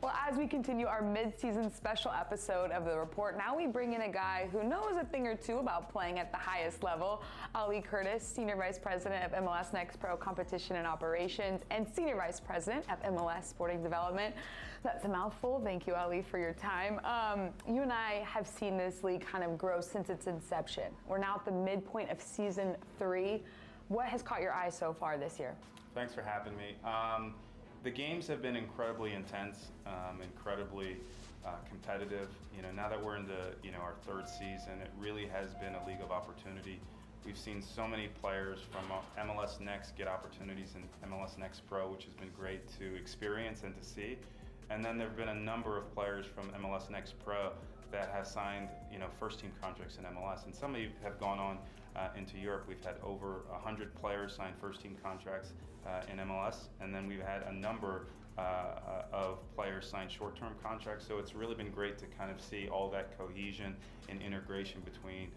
Well, as we continue our mid-season special episode of The Report, now we bring in a guy who knows a thing or two about playing at the highest level. Ali Curtis, Senior Vice President of MLS Next Pro Competition and Operations and Senior Vice President of MLS Sporting Development. That's a mouthful. Thank you, Ali, for your time. You and I have seen this league kind of grow since its inception. We're now at the midpoint of Season 3. What has caught your eye so far this year? Thanks for having me. The games have been incredibly intense, incredibly competitive. You know, now that we're into our 3rd season, it really has been a league of opportunity. We've seen so many players from MLS Next get opportunities in MLS Next Pro, which has been great to experience and to see. And then there have been a number of players from MLS Next Pro that have signed, first-team contracts in MLS, and some have gone on into Europe. We've had over 100 players sign first-team contracts in MLS, and then we've had a number of players sign short-term contracts. So it's really been great to kind of see all that cohesion and integration between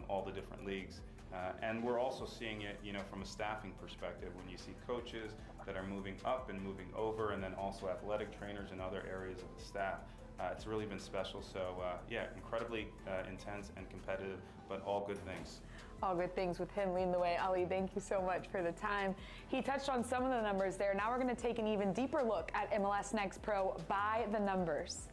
all the different leagues. And we're also seeing it, from a staffing perspective, when you see coaches that are moving up and moving over, and then also athletic trainers and other areas of the staff. It's really been special. So yeah, incredibly intense and competitive, but all good things. All good things with him leading the way. Ali, thank you so much for the time. He touched on some of the numbers there. Now we're going to take an even deeper look at MLS Next Pro by the numbers.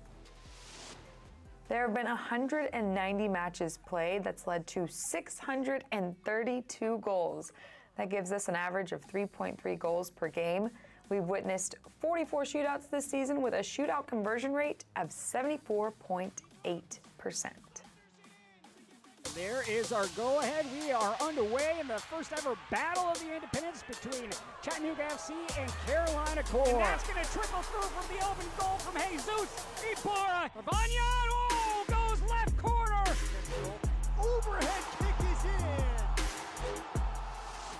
There have been 190 matches played. That's led to 632 goals. That gives us an average of 3.3 goals per game. We've witnessed 44 shootouts this season with a shootout conversion rate of 74.8%. There is our go-ahead. We are underway in the first ever battle of the Independents between Chattanooga FC and Carolina Core. And that's going to trickle through from the open goal from Jesus Ibarra. Banyan, goes left corner. Overhead kick is in.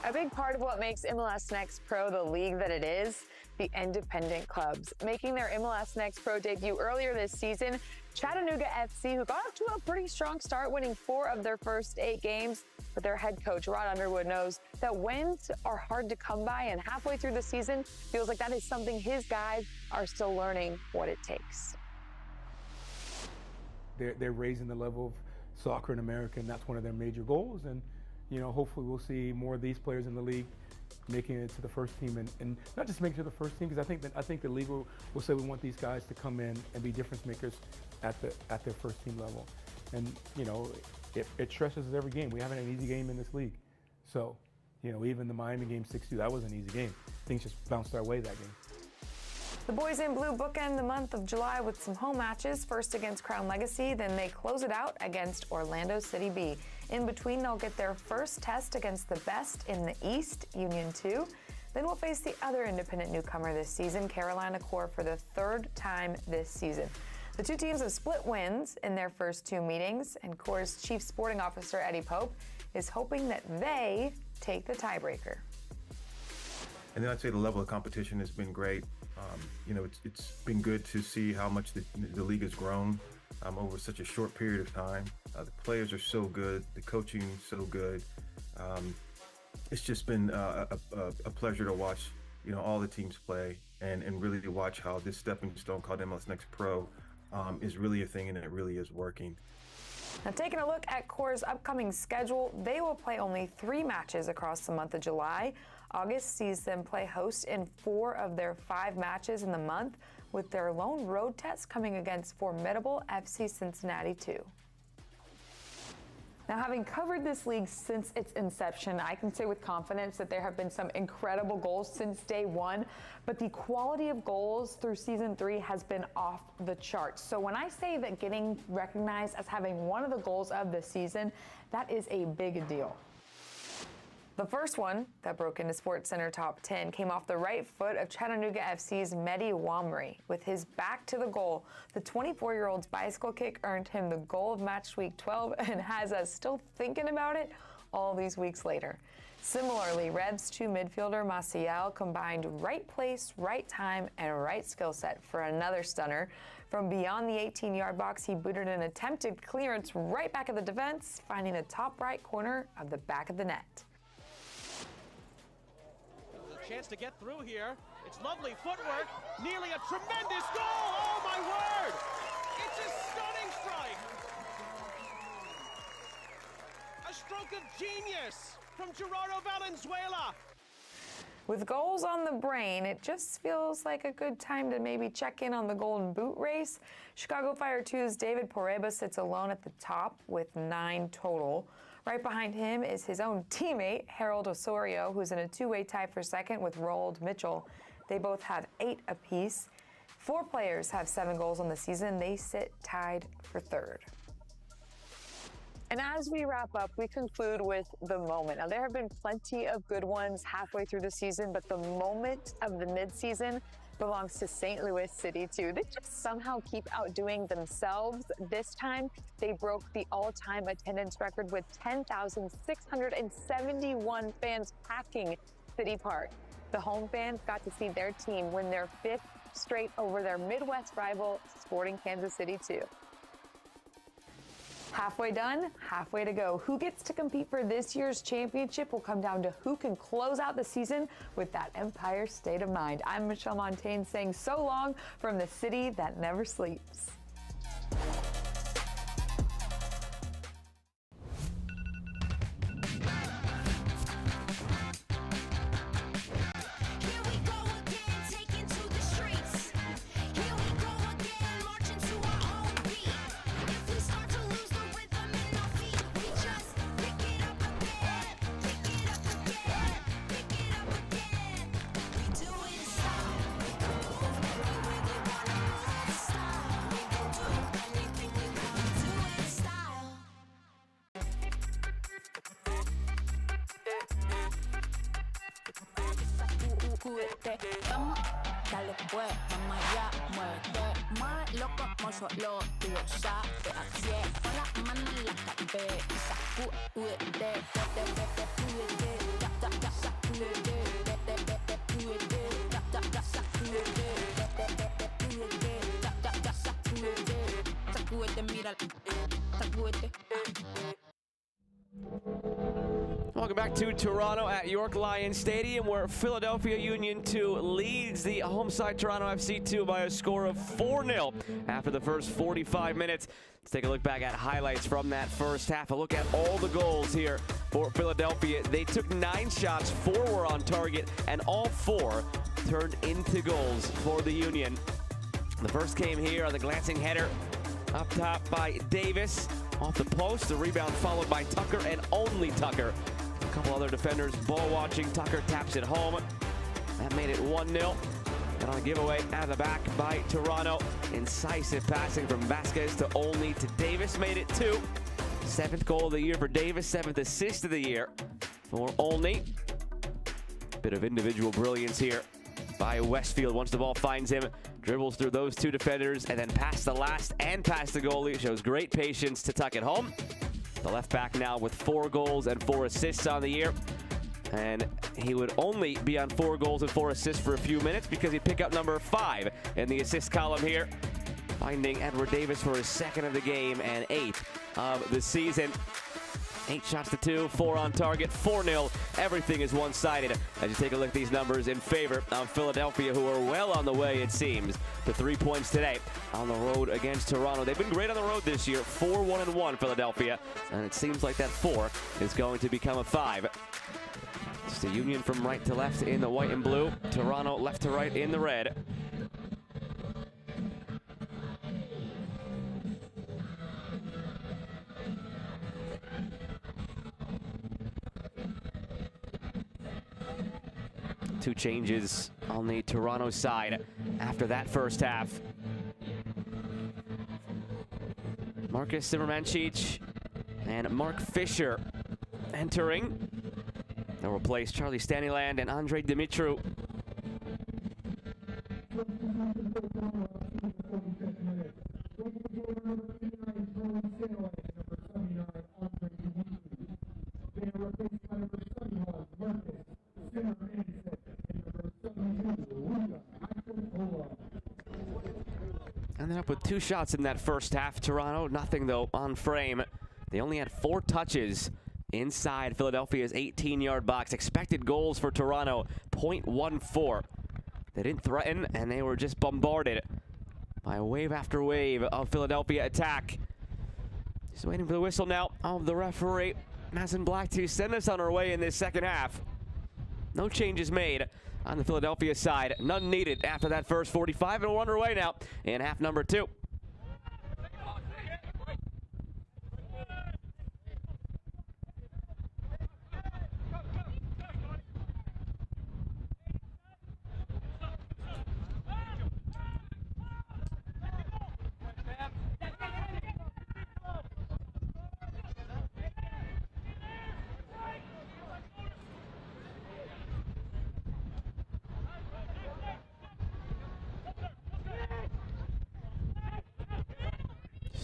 A big part of what makes MLS Next Pro the league that it is, the independent clubs. Making their MLS Next Pro debut earlier this season, Chattanooga FC, who got off to a pretty strong start, winning 4 of their first 8 games, but their head coach, Rod Underwood, knows that wins are hard to come by, and halfway through the season, feels like that is something his guys are still learning what it takes. They're raising the level of soccer in America, and that's one of their major goals. And hopefully we'll see more of these players in the league making it to the first team, and not just making it to the first team, because I think the league will say we want these guys to come in and be difference makers at their first team level. And it stresses us every game. We haven't had an easy game in this league. So even the Miami game 6-2, that was an easy game. Things just bounced our way that game. The boys in blue bookend the month of July with some home matches, first against Crown Legacy, then they close it out against Orlando City B. In between, they'll get their first test against the best in the East, Union 2. Then we'll face the other independent newcomer this season, Carolina Core, for the 3rd time this season. The two teams have split wins in their first 2 meetings, and Core's Chief Sporting Officer, Eddie Pope, is hoping that they take the tiebreaker. And then I'd say the level of competition has been great. It's been good to see how much the league has grown over such a short period of time. The players are so good, the coaching is so good. It's just been a pleasure to watch, all the teams play and really to watch how this stepping stone called MLS Next Pro is really a thing, and it really is working. Now, taking a look at Core's upcoming schedule, they will play only 3 matches across the month of July. August sees them play host in 4 of their 5 matches in the month, with their lone road test coming against formidable FC Cincinnati 2. Now, having covered this league since its inception, I can say with confidence that there have been some incredible goals since day one, but the quality of goals through season 3 has been off the charts. So when I say that getting recognized as having one of the goals of the season, that is a big deal. The first one that broke into SportsCenter Top 10 came off the right foot of Chattanooga FC's Mehdi Wamri. With his back to the goal, the 24-year-old's bicycle kick earned him the goal of match week 12 and has us still thinking about it all these weeks later. Similarly, Revs 2 midfielder Maciel combined right place, right time, and right skill set for another stunner. From beyond the 18-yard box, he booted an attempted clearance right back at the defense, finding the top right corner of the back of the net. Chance to get through here. It's lovely footwork. Nearly a tremendous goal. Oh, my word. It's a stunning strike. A stroke of genius from Gerardo Valenzuela. With goals on the brain, it just feels like a good time to maybe check in on the Golden Boot race. Chicago Fire 2's David Poreba sits alone at the top with 9 total. Right behind him is his own teammate, Harold Osorio, who's in a 2-way tie for second with Roald Mitchell. They both have 8 apiece. 4 players have 7 goals on the season. They sit tied for third. And as we wrap up, we conclude with the moment. Now, there have been plenty of good ones halfway through the season, but the moment of the midseason belongs to St. Louis City too. They just somehow keep outdoing themselves. This time, they broke the all-time attendance record with 10,671 fans packing City Park. The home fans got to see their team win their 5th straight over their Midwest rival, Sporting Kansas City too. Halfway done, halfway to go. Who gets to compete for this year's championship will come down to who can close out the season with that Empire state of mind. I'm Michelle Montaigne saying so long from the city that never sleeps. Dale pues, mamá ya, muévete más loco como solo tú lo sabes. Así es, con las manos en la cabeza, sacúdete, sacúdete, mira, sacúdete. Welcome back to Toronto at York Lions Stadium, where Philadelphia Union 2 leads the home side Toronto FC 2 by a score of 4-0 after the first 45 minutes. Let's take a look back at highlights from that first half. A look at all the goals here for Philadelphia. They took 9 shots, 4 were on target, and all 4 turned into goals for the Union. The first came here on the glancing header up top by Davis. Off the post, the rebound followed by Tucker, and only Tucker. A couple other defenders ball watching. Tucker taps it home. That made it 1-0. And on a giveaway out of the back by Toronto. Incisive passing from Vasquez to Olney to Davis made it 2. 7th goal of the year for Davis, 7th assist of the year for Olney. Bit of individual brilliance here by Westfield once the ball finds him. Dribbles through those 2 defenders and then past the last and past the goalie. Shows great patience to tuck it home. The left back now with 4 goals and 4 assists on the year. And he would only be on 4 goals and 4 assists for a few minutes because he'd pick up number 5 in the assist column here. Finding Edward Davis for his 2nd of the game and 8th of the season. 8 shots to 2, 4 on target, 4-0. Everything is one-sided as you take a look at these numbers in favor of Philadelphia, who are well on the way, it seems, to 3 points today on the road against Toronto. They've been great on the road this year, 4-1-1 Philadelphia, and it seems like that 4 is going to become a 5. It's the Union from right to left in the white and blue, Toronto left to right in the red. Two changes on the Toronto side after that first half. Marcus Zimmermancic and Mark Fisher entering. They'll replace Charlie Staniland and Andre Dimitru. Ended up with 2 shots in that first half. Toronto, nothing though on frame. They only had 4 touches inside Philadelphia's 18-yard box. Expected goals for Toronto, 0.14. They didn't threaten, and they were just bombarded by wave after wave of Philadelphia attack. Just waiting for the whistle now of the referee, Mason Black, to send us on our way in this second half. No changes made on the Philadelphia side. None needed after that first 45, and we're underway now in half number 2.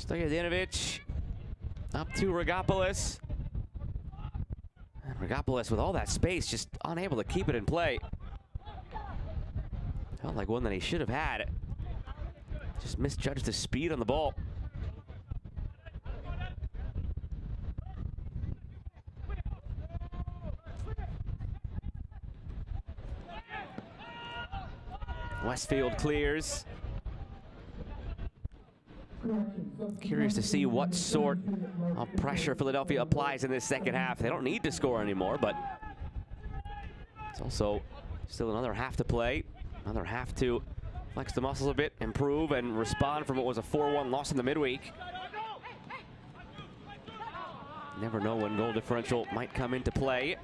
Stojadinovic up to Rogopoulos. And Rogopoulos, with all that space, just unable to keep it in play. Felt like one that he should have had. Just misjudged the speed on the ball. Westfield clears. Curious to see what sort of pressure Philadelphia applies in this second half. They don't need to score anymore, but it's also still another half to play. Another half to flex the muscles a bit, improve, and respond from what was a 4-1 loss in the midweek. Never know when goal differential might come into play.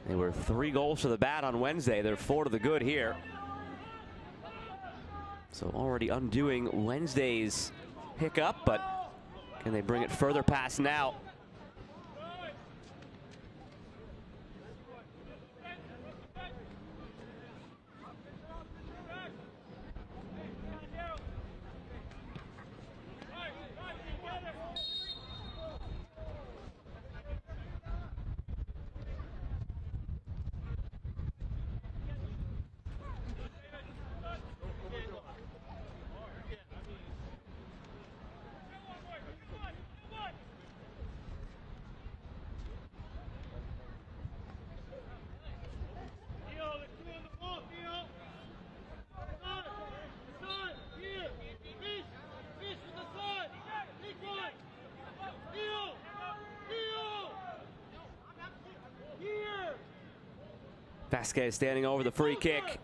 They were 3 goals to the bad on Wednesday. They're 4 to the good here. So already undoing Wednesday's hiccup, but can they bring it further past now? Vasquez standing over the free kick.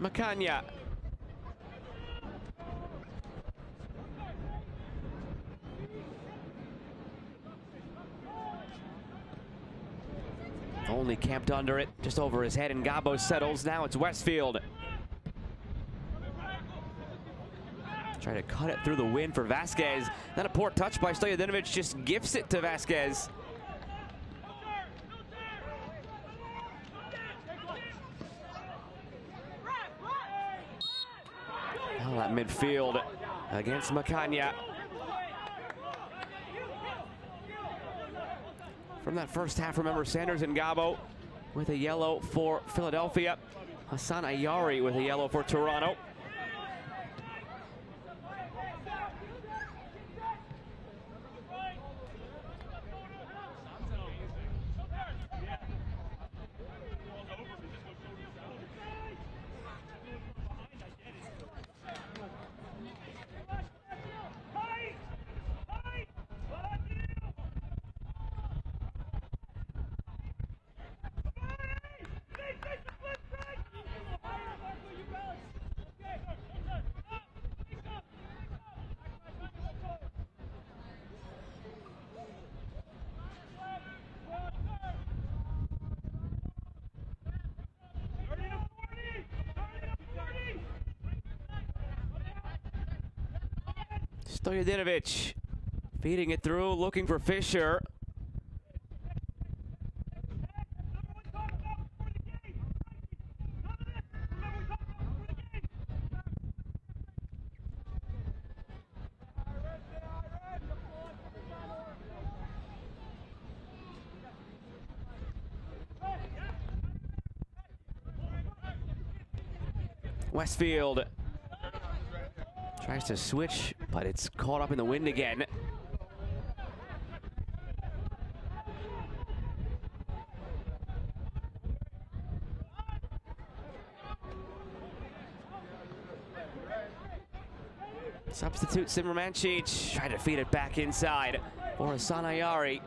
Macagna. Only camped under it, just over his head, and Gabo settles. Now it's Westfield. Trying to cut it through the wind for Vasquez. Then a poor touch by Stojadinovic, just gifts it to Vasquez. That midfield against Macagna. From that first half, remember, Sanders and Gabo with a yellow for Philadelphia. Hassan Ayari with a yellow for Toronto. Stojadinovic feeding it through, looking for Fisher. Westfield tries to switch, but it's caught up in the wind again. Substitute Simmermancic, trying to feed it back inside for Hassan Ayari.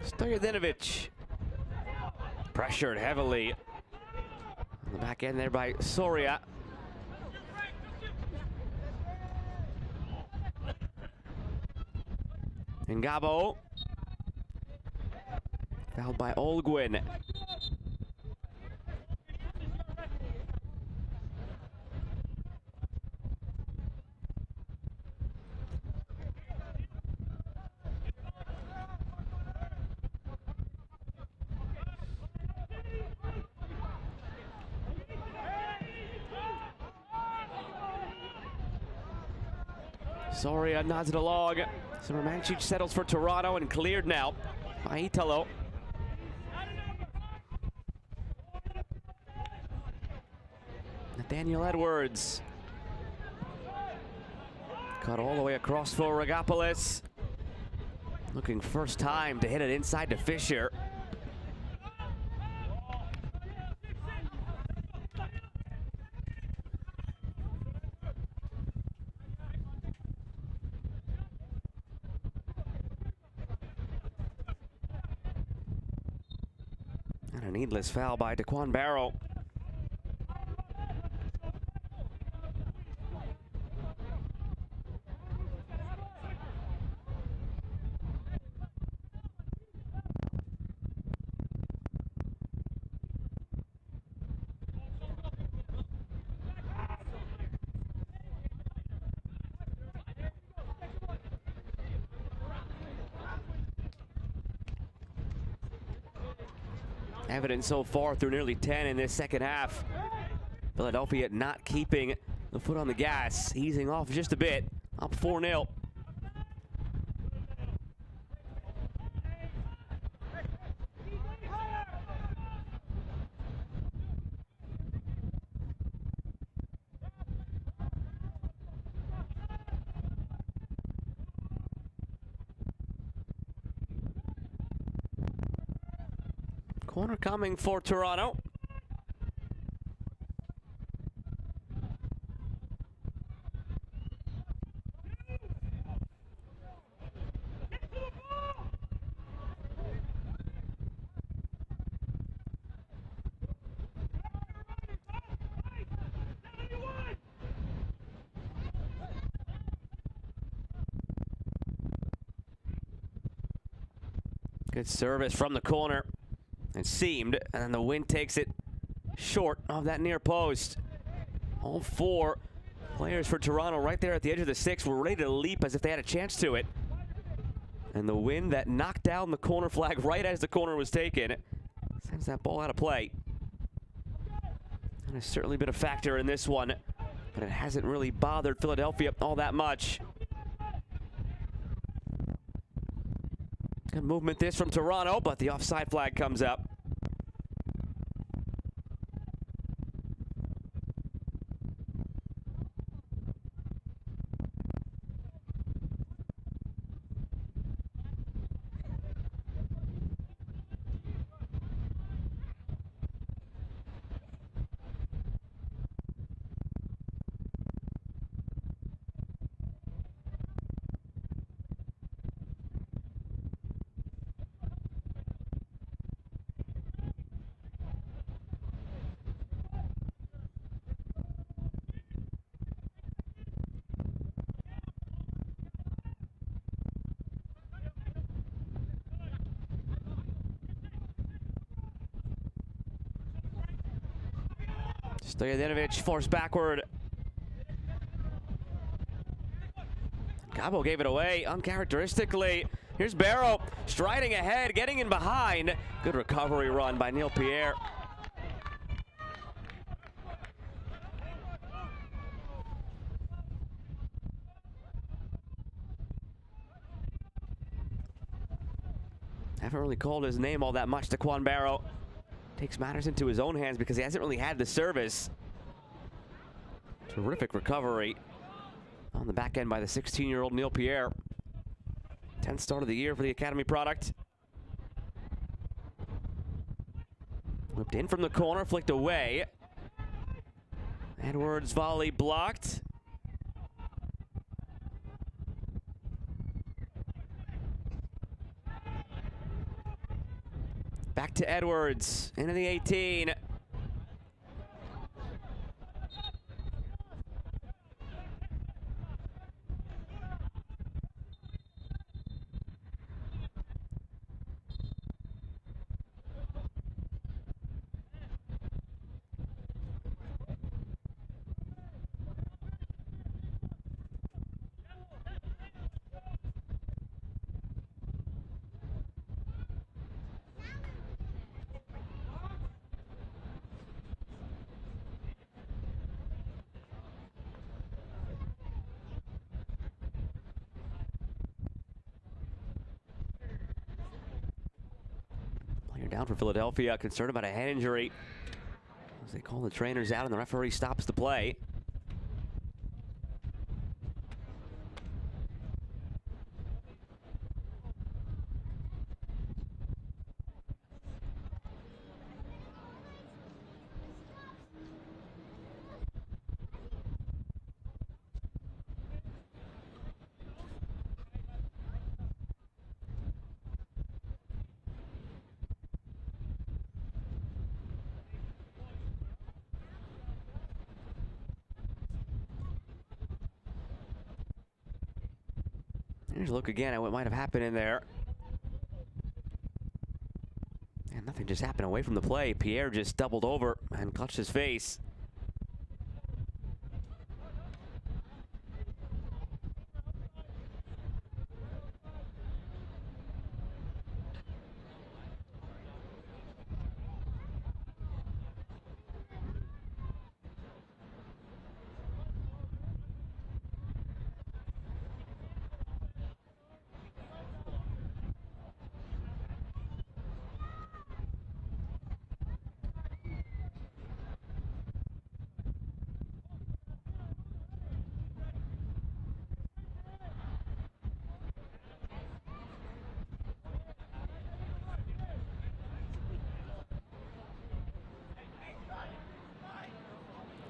Stojadinovic pressured heavily on the back end there by Soria. And Gabo fouled by Olguin. Soria nods it along. So Romancic settles for Toronto and cleared now by Italo. Nathaniel Edwards. Cut all the way across for Rogopoulos. Looking first time to hit it inside to Fisher. And a needless foul by Daquan Barrow. Evident so far through nearly 10 in this second half. Philadelphia not keeping the foot on the gas, easing off just a bit, up 4-0. Corner coming for Toronto. Good service from the corner. It seamed, and then the wind takes it short of that near post. All four players for Toronto right there at the edge of the six were ready to leap as if they had a chance to it. And the wind that knocked down the corner flag right as the corner was taken sends that ball out of play. And it's certainly been a factor in this one, but it hasn't really bothered Philadelphia all that much. Good movement this from Toronto, but the offside flag comes up. Stojadinovic forced backward. Gabo gave it away uncharacteristically. Here's Barrow striding ahead, getting in behind. Good recovery run by Neil Pierre. Haven't really called his name all that much. Daquan Barrow takes matters into his own hands because he hasn't really had the service. Terrific recovery on the back end by the 16-year-old Neil Pierre. 10th start of the year for the Academy product. Whipped in from the corner, flicked away. Edwards' volley blocked. Back to Edwards, into the 18. Player down for Philadelphia, concerned about a head injury. As they call the trainers out and the referee stops the play. Here's a look again at what might have happened in there. And nothing just happened away from the play. Pierre just doubled over and clutched his face.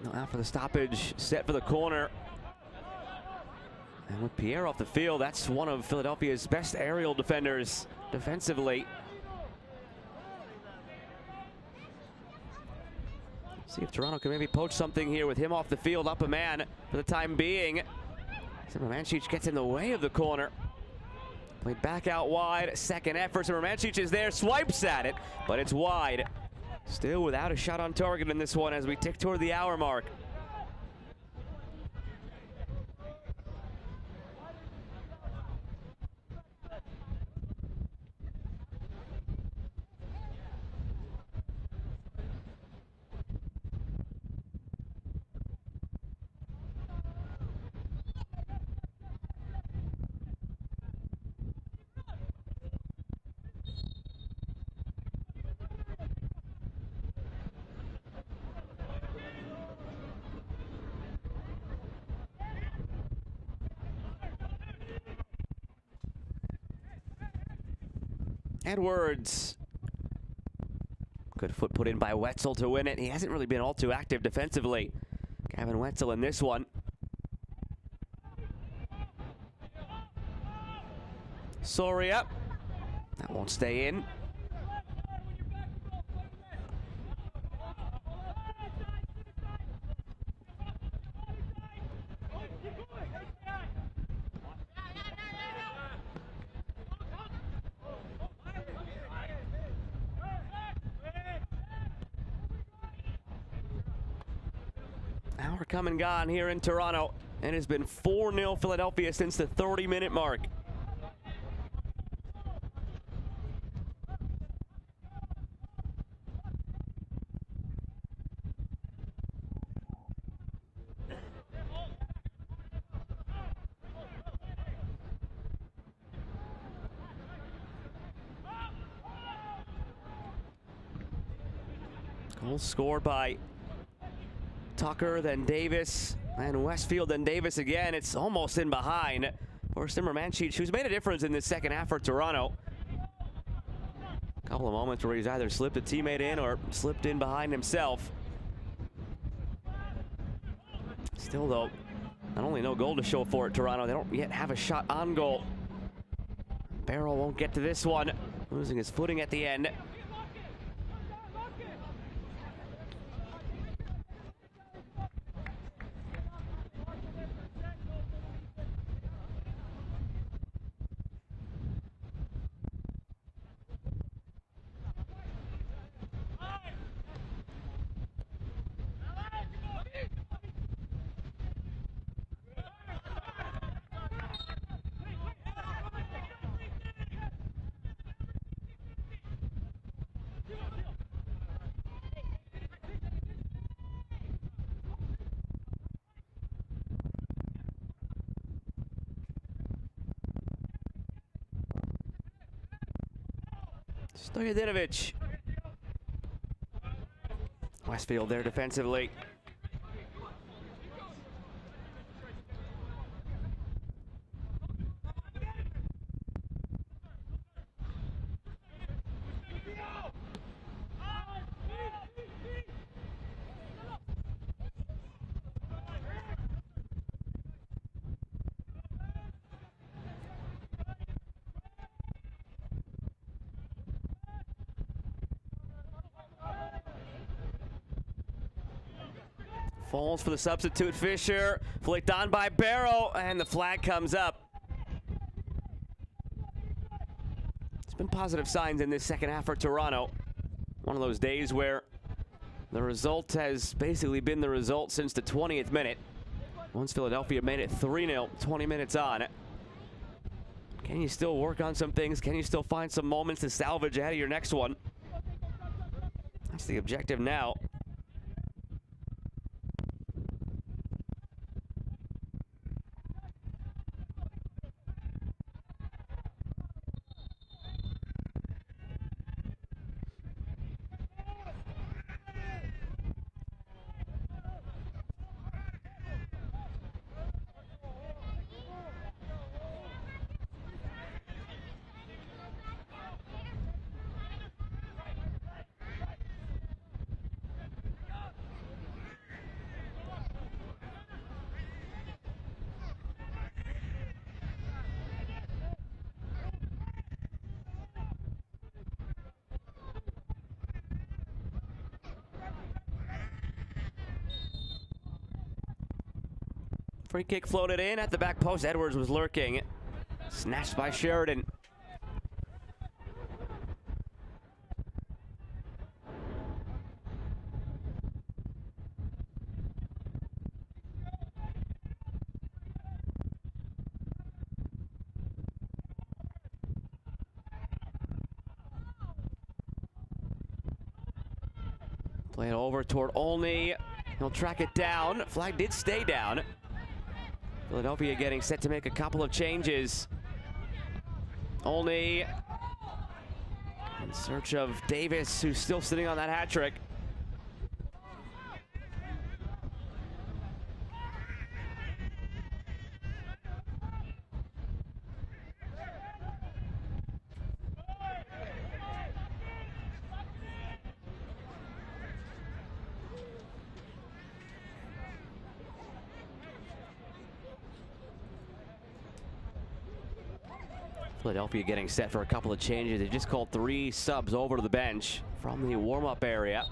Now out for the stoppage, set for the corner. And with Pierre off the field, that's one of Philadelphia's best aerial defenders defensively. See if Toronto can maybe poach something here with him off the field, up a man for the time being. Romancic gets in the way of the corner. Played back out wide, second effort. Romancic is there, swipes at it, but it's wide. Still without a shot on target in this one as we tick toward the hour mark. Edwards. Good foot put in by Wetzel to win it. He hasn't really been all too active defensively. Gavin Wetzel in this one. Soria. That won't stay in. Hour come and gone here in Toronto, and it's been 4-0 Philadelphia since the 30-minute mark. Goal scored by Tucker, then Davis, and Westfield, then Davis again. It's almost in behind for Romancic, who's made a difference in this second half for Toronto. A couple of moments where he's either slipped a teammate in or slipped in behind himself. Still, though, not only no goal to show for it, Toronto, they don't yet have a shot on goal. Barrow won't get to this one, losing his footing at the end. Stojadinovic. Westfield there defensively. Falls for the substitute, Fisher. Flicked on by Barrow, and the flag comes up. It's been positive signs in this second half for Toronto. One of those days where the result has basically been the result since the 20th minute. Once Philadelphia made it 3-0, 20 minutes on. Can you still work on some things? Can you still find some moments to salvage ahead of your next one? That's the objective now. Free kick floated in at the back post. Edwards was lurking. Snatched by Sheridan. Play it over toward Olney. He'll track it down. Flag did stay down. Philadelphia getting set to make a couple of changes. Olney in search of Davis, who's still sitting on that hat trick. Philadelphia getting set for a couple of changes. They just called 3 subs over to the bench from the warm-up area.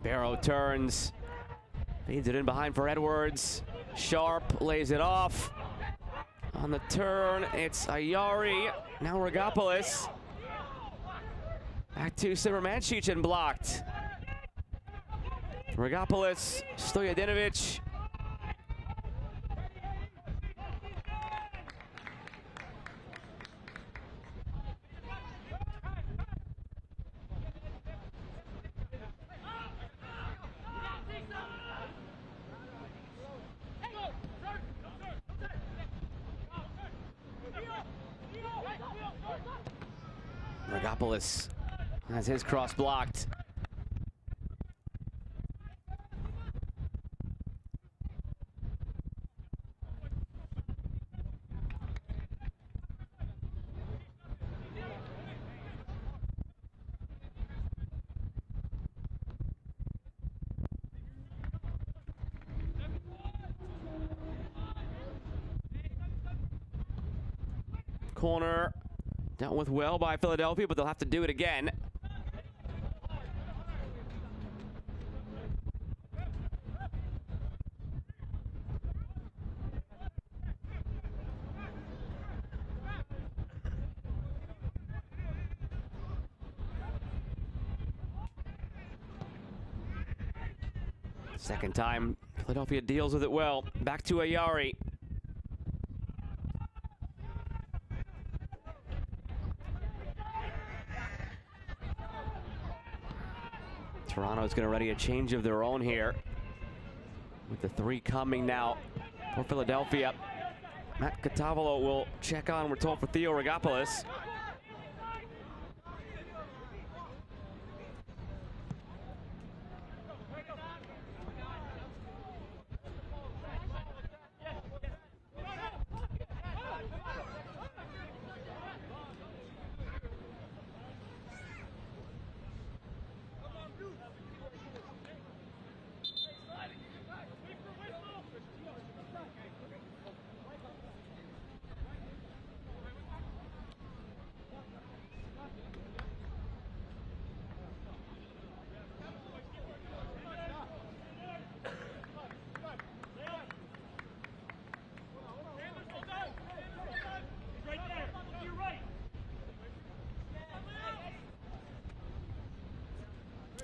Barrow turns, feeds it in behind for Edwards. Sharp lays it off. On the turn, it's Ayari. Now Rogopoulos. Back to Simermancic and blocked. Rogopoulos, Stojadinovic. Rogopoulos has his cross blocked. Corner dealt with well by Philadelphia, but they'll have to do it again. Second time, Philadelphia deals with it well. Back to Ayari. Toronto's going to ready a change of their own here, with the 3 coming now for Philadelphia. Matt Catavolo will check on, we're told, for Theo Rigopoulos.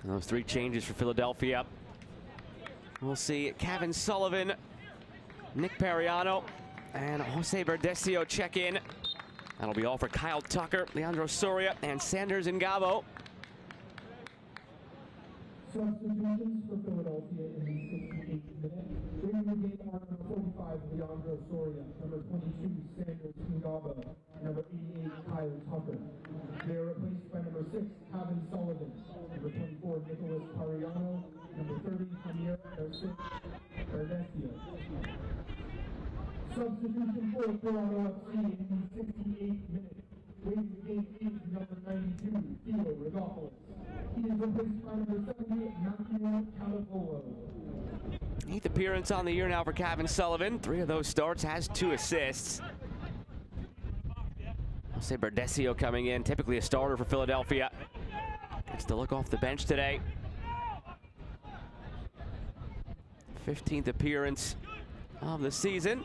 And those 3 changes for Philadelphia. We'll see Kevin Sullivan, Nick Pariano, and Jose Berdesio check in. That'll be all for Kyle Tucker, Leandro Soria, and Sanders Ngabo. Substitutions for Philadelphia in the 68th minute. Bringing the game on number 45, Leandro Soria, number 22, Sanders Ngabo, number 88, Kyle Tucker. They are replaced by number 6, Kevin Sullivan, number 24, Nicholas Pariano, number 30, Javier Berdesio. Substitution for Toronto FC in the 68th minute. Bringing the game in number 92, Theo Rigopoulos. He is replaced by number 70, Matthew Catavolo. 8th appearance on the year now for Kevin Sullivan. 3 of those starts, has 2 assists. Jose Berdesio coming in, typically a starter for Philadelphia. Gets to look off the bench today. 15th appearance of the season.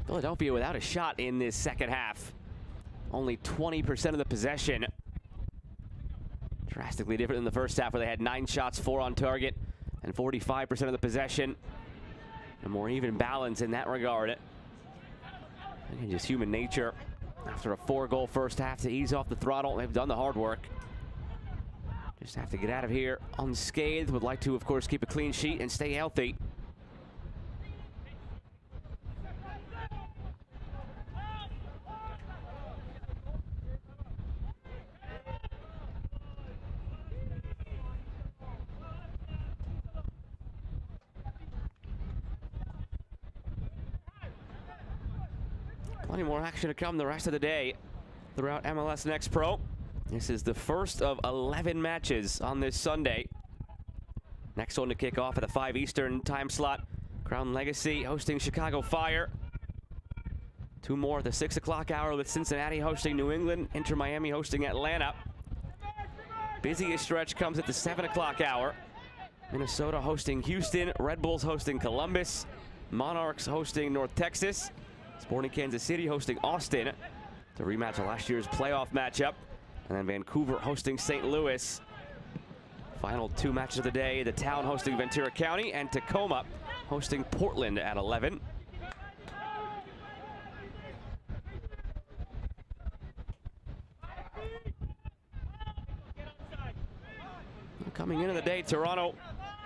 Philadelphia without a shot in this second half. Only 20% of the possession. Drastically different than the first half, where they had 9 shots, 4 on target, and 45% of the possession. A more even balance in that regard. And just human nature. After a 4-goal first half, to ease off the throttle, they've done the hard work. Just have to get out of here unscathed. Would like to, of course, keep a clean sheet and stay healthy. Plenty more action to come the rest of the day throughout MLS Next Pro. This is the first of 11 matches on this Sunday. Next one to kick off at the 5 Eastern time slot. Crown Legacy hosting Chicago Fire. 2 more at the 6 o'clock hour, with Cincinnati hosting New England, Inter Miami hosting Atlanta. Busiest stretch comes at the 7 o'clock hour. Minnesota hosting Houston, Red Bulls hosting Columbus, Monarchs hosting North Texas, Sporting Kansas City hosting Austin to rematch of last year's playoff matchup, and then Vancouver hosting St. Louis. Final 2 matches of the day, the Town hosting Ventura County and Tacoma hosting Portland at 11. Coming into the day, Toronto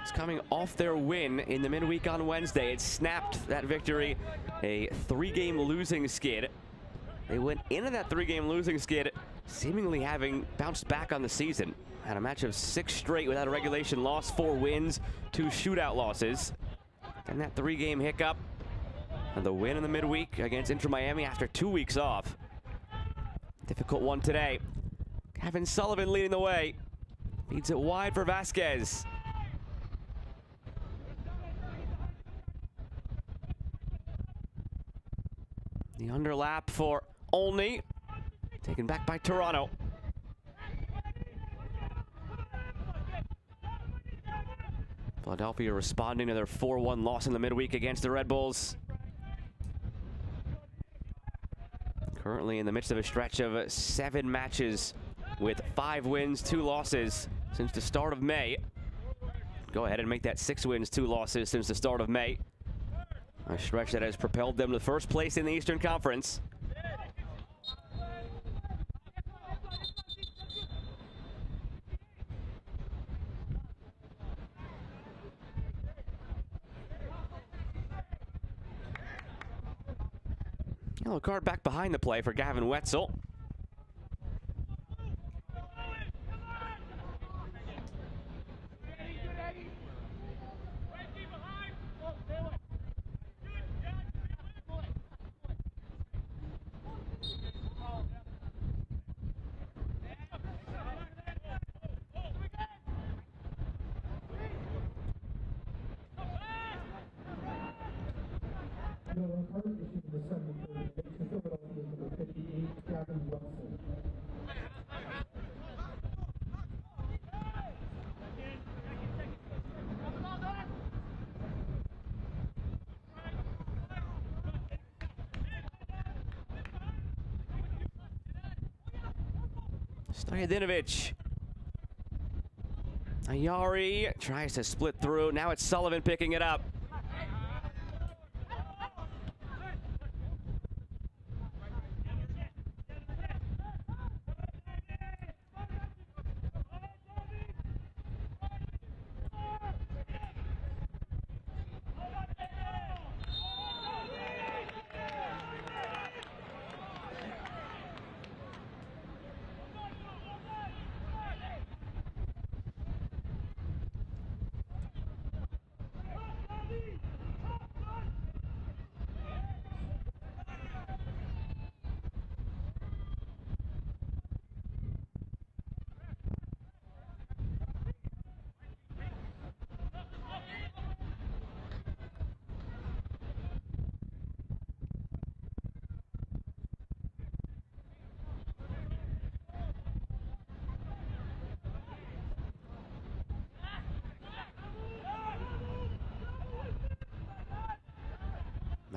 is coming off their win in the midweek on Wednesday. It snapped that victory, a 3-game losing skid. They went into that 3-game losing skid seemingly having bounced back on the season. Had a match of 6 straight without a regulation loss, 4 wins, 2 shootout losses. And that 3-game hiccup, and the win in the midweek against Inter Miami after 2 weeks off. Difficult one today. Kevin Sullivan leading the way. Feeds it wide for Vasquez. The underlap for Olney. Taken back by Toronto. Philadelphia responding to their 4-1 loss in the midweek against the Red Bulls. Currently in the midst of a stretch of 7 matches with 5 wins, 2 losses since the start of May. Go ahead and make that 6 wins, 2 losses since the start of May. A stretch that has propelled them to first place in the Eastern Conference. Yellow card back behind the play for Gavin Wetzel. Yellow card issued in the 73rd minute to Philadelphia's number 58, Gavin Wetzel. Stojadinovic. Ayari tries to split through. Now it's Sullivan picking it up.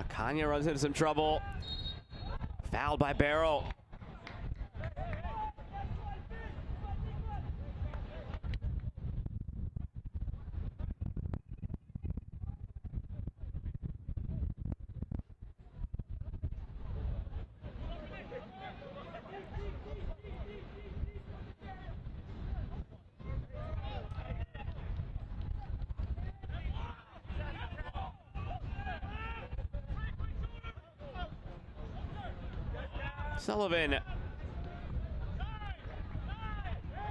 Kanya runs into some trouble. Fouled by Barrow. Sullivan.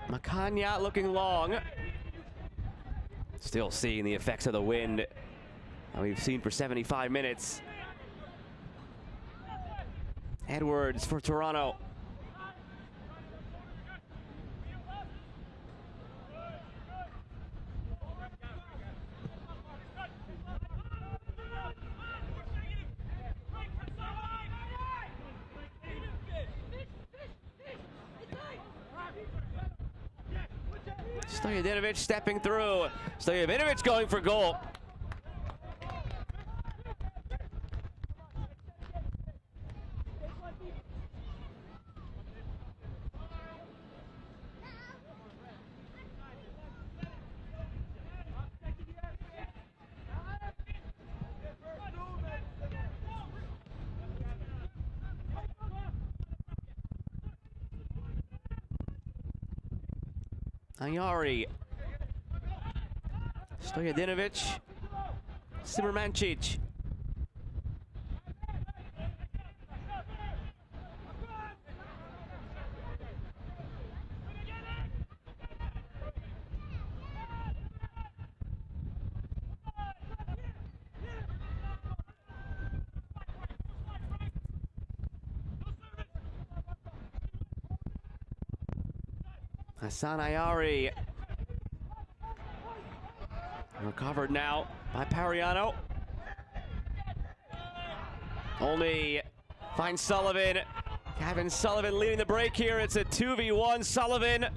Macagna looking long. Still seeing the effects of the wind that we've seen for 75 minutes. Edwards for Toronto. Stojadinovic stepping through. Stojadinovic going for goal. Ayari. Stojadinovic. Simermancic. Hassan Ayari. Recovered now by Pariano. Only finds Sullivan. Gavin Sullivan leading the break here. It's a 2v1. Sullivan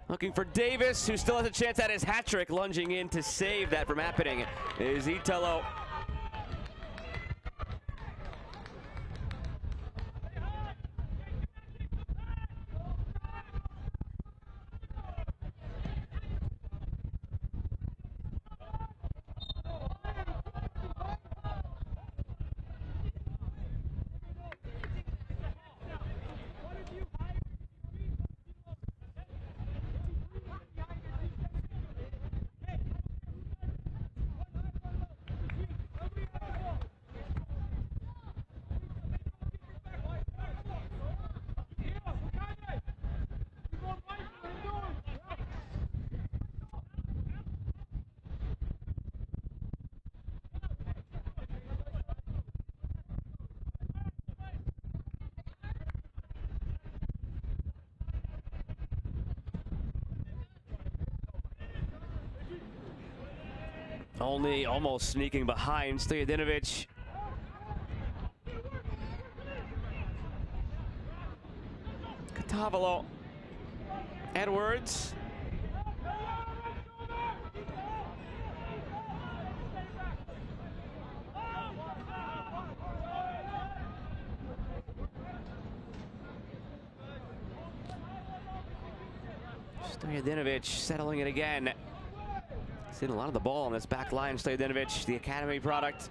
Looking for Davis, who still has a chance at his hat trick. Lunging in to save that from happening is Italo. Only almost sneaking behind Stojadinovic. Catavalo. Edwards. Stojadinovic settling it again. Seen a lot of the ball on this back line. Stojadinovic, the academy product.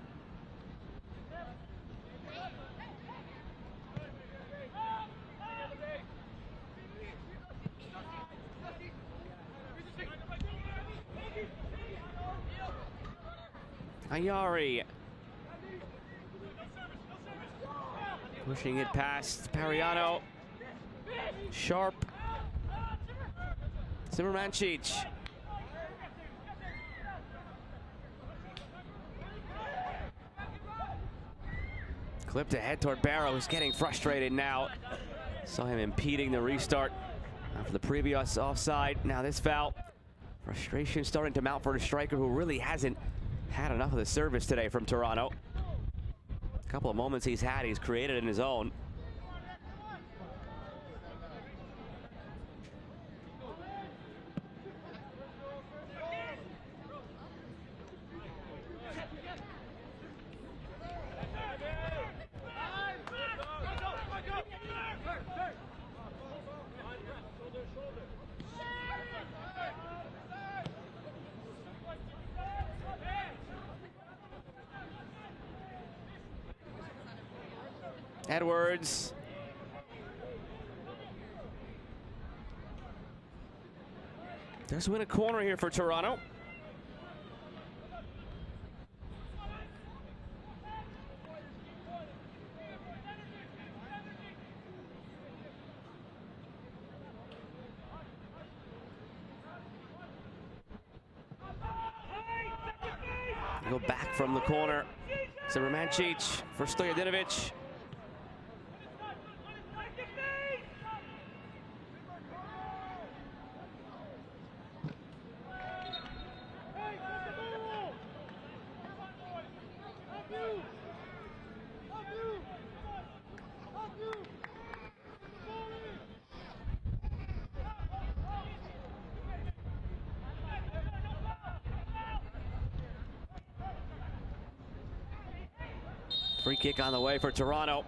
Ayari. Pushing it past Pariano. Sharp. Zimmermancic. Clipped ahead toward Barrow, who's getting frustrated now. Saw him impeding the restart after the previous offside. Now this foul. Frustration starting to mount for a striker who really hasn't had enough of the service today from Toronto. A couple of moments he's had, he's created in his own. Edwards. Does win a corner here for Toronto. Go back from the corner. Zimmermancic for Stojadinovic. Free kick on the way for Toronto.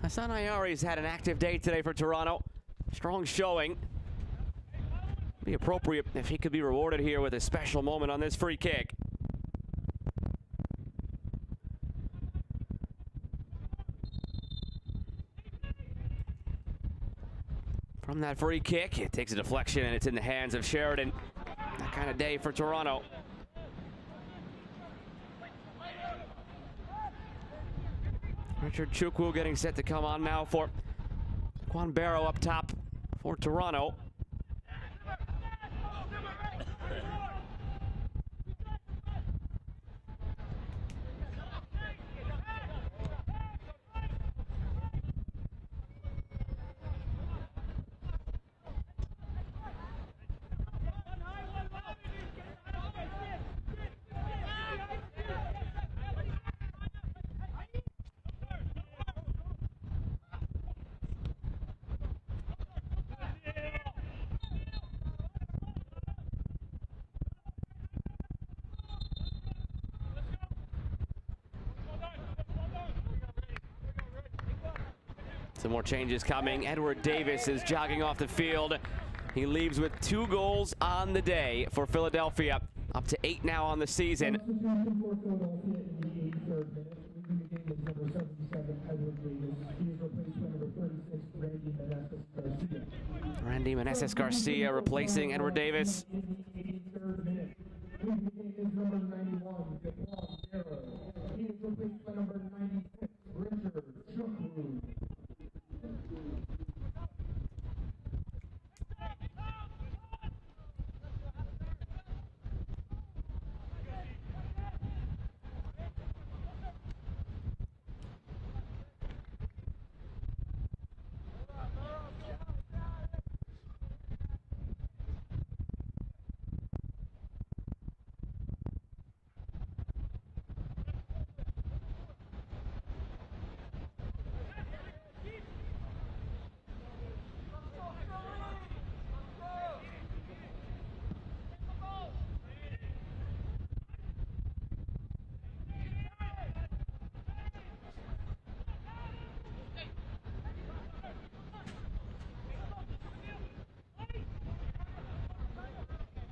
Hassan Ayari's had an active day today for Toronto. Strong showing. Be appropriate if he could be rewarded here with a special moment on this free kick. from that free kick. It takes a deflection and it's in the hands of Sheridan. That kind of day for Toronto. Richard Chukwu getting set to come on now for Quan Barrow up top for Toronto. Some more changes coming. Edward Davis is jogging off the field. He leaves with 2 goals on the day for Philadelphia. Up to 8 now on the season. Substitution for Philadelphia in the 83rd minute. Leaving the game is number 77, Edward Davis. He is replaced by number 36, Randy Meneses-Garcia. Randy Meneses-Garcia replacing Edward Davis. In the 83rd minute. Leaving the game is number 91, Quan Barrow. He is replaced by number 96, Richard Chukwu.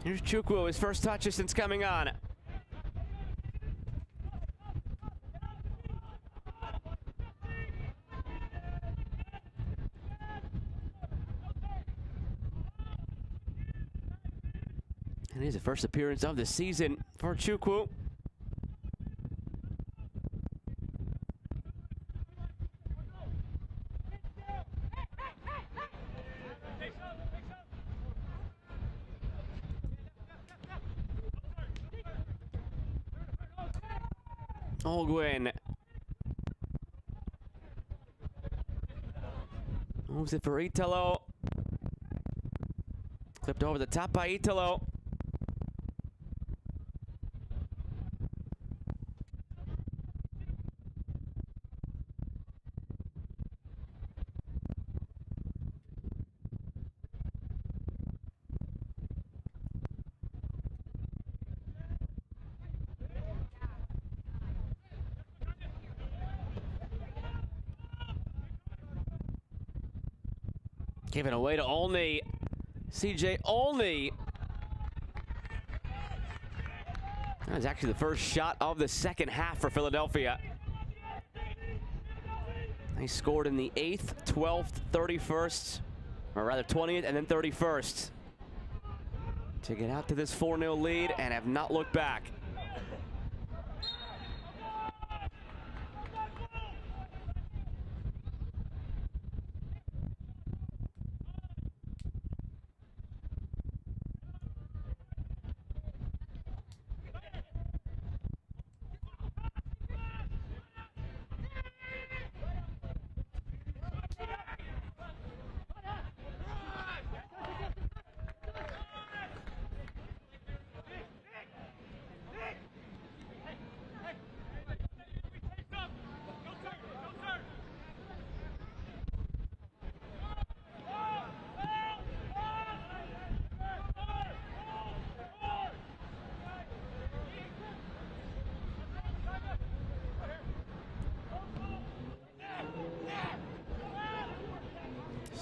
Here's Chukwu, his first touches since coming on. And here's the first appearance of the season for Chukwu. Olguin moves it for Italo. Clipped over the top by Italo. Giving away to Olney. CJ Olney. That was actually the first shot of the second half for Philadelphia. They scored in the 8th, 12th, 31st, or rather 20th, and then 31st to get out to this 4-0 lead and have not looked back.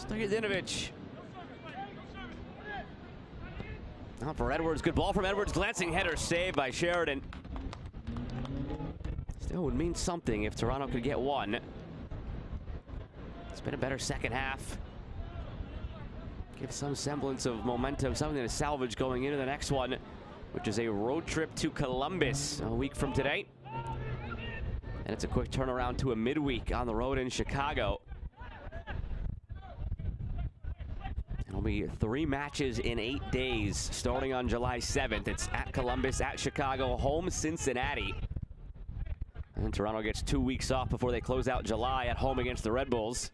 Stojadinovic. Now for Edwards, good ball from Edwards. Glancing header saved by Sheridan. Still would mean something if Toronto could get one. It's been a better second half. give some semblance of momentum, something to salvage going into the next one, which is a road trip to Columbus a week from today. And it's a quick turnaround to a midweek on the road in Chicago. It'll be 3 matches in 8 days, starting on July 7th. It's at Columbus, at Chicago, home Cincinnati. And Toronto gets 2 weeks off before they close out July at home against the Red Bulls.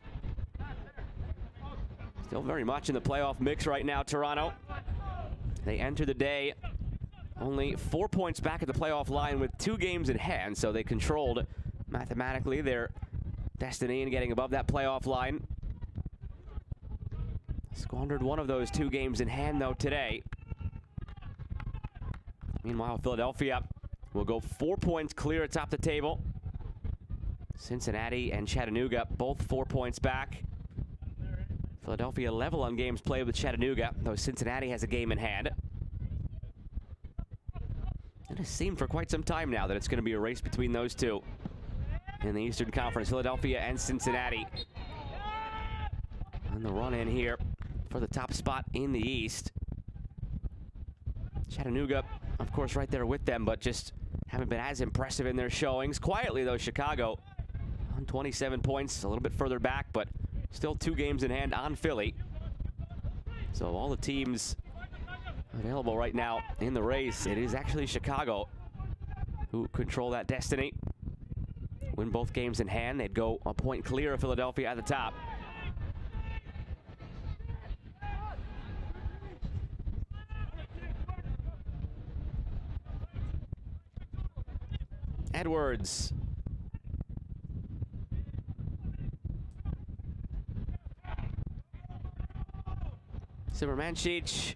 Still very much in the playoff mix right now, Toronto. They enter the day only 4 points back at the playoff line with 2 games in hand, so they controlled mathematically their destiny in getting above that playoff line. Squandered one of those 2 games in hand, though, today. Meanwhile, Philadelphia will go 4 points clear atop the table. Cincinnati and Chattanooga both 4 points back. Philadelphia level on games played with Chattanooga, though Cincinnati has a game in hand. It has seemed for quite some time now that it's going to be a race between those two in the Eastern Conference, Philadelphia and Cincinnati. On the run in here for the top spot in the East. Chattanooga, of course, right there with them, but just haven't been as impressive in their showings. Quietly, though, Chicago on 27 points, a little bit further back, but still 2 games in hand on Philly. So all the teams available right now in the race, it is actually Chicago who control that destiny. Win both games in hand, they'd go a point clear of Philadelphia at the top. Edwards. Simermancic.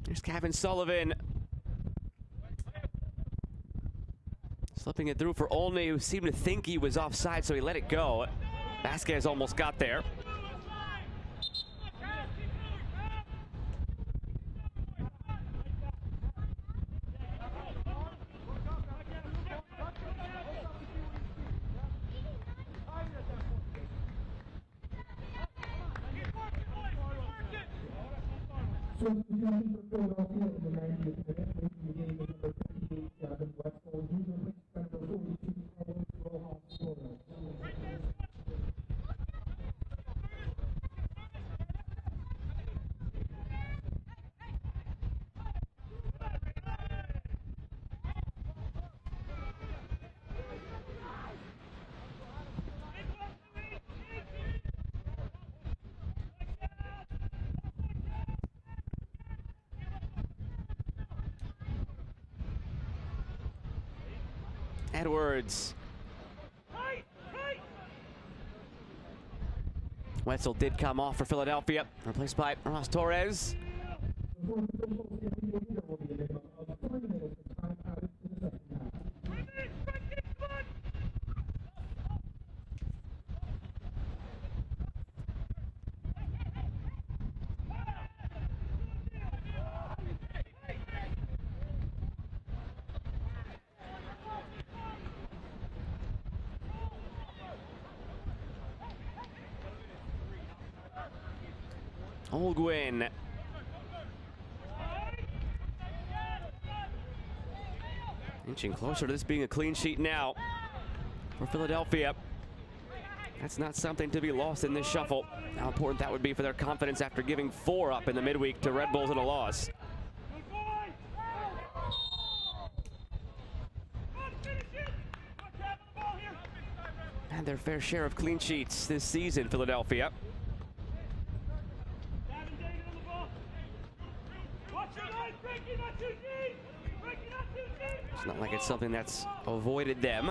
There's Kevin Sullivan. Slipping it through for Olney, who seemed to think he was offside, so he let it go. Vasquez almost got there. Substitution for Philadelphia in the 90th minute, making the game with number 58, Gavin Wetzel. He's replaced by number 42, Carlos Rojas Flores. Edwards. Wetzel did come off for Philadelphia, replaced by Ross Torres. Holguin. Inching closer to this being a clean sheet now for Philadelphia. That's not something to be lost in this shuffle. How important that would be for their confidence after giving 4 up in the midweek to Red Bulls in a loss. And their fair share of clean sheets this season, Philadelphia. It's not like it's something that's avoided them.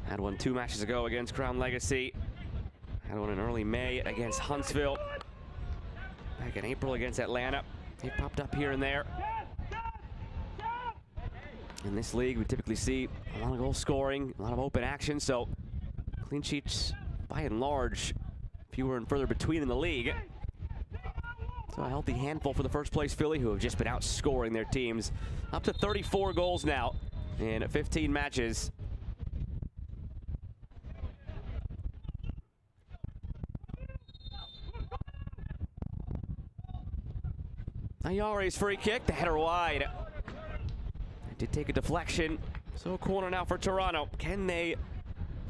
Had one 2 matches ago against Crown Legacy. Had one in early May against Huntsville. Back in April against Atlanta. They popped up here and there. In this league, we typically see a lot of goal scoring, a lot of open action, so clean sheets, by and large, fewer and further between in the league. So a healthy handful for the first place Philly, who have just been outscoring their teams. Up to 34 goals now in 15 matches. Ayari's free kick, the header wide. It did take a deflection, so corner now for Toronto. Can they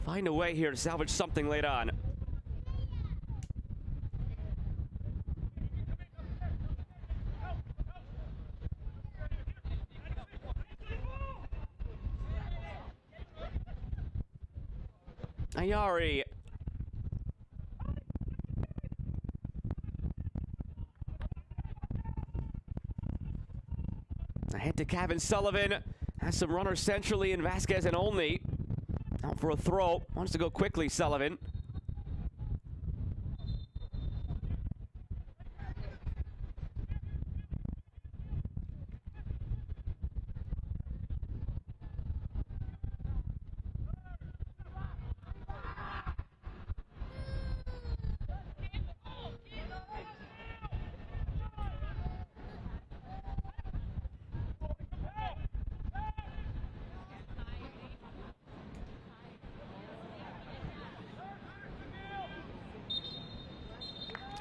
find a way here to salvage something late on? Ayari. Ahead to Kevin Sullivan. Has some runners centrally in Vasquez and Olney. Out for a throw. Wants to go quickly, Sullivan.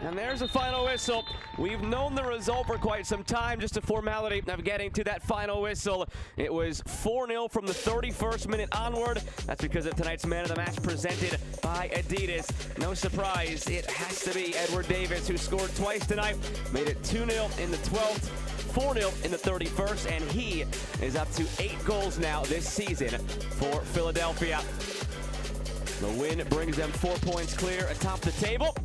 And there's a final whistle. We've known the result for quite some time, just a formality of getting to that final whistle. It was 4-0 from the 31st minute onward. That's because of tonight's man of the match presented by Adidas. No surprise, it has to be Edward Davis, who scored twice tonight. Made it 2-0 in the 12th, 4-0 in the 31st, and he is up to 8 goals now this season for Philadelphia. The win brings them 4 points clear atop the table.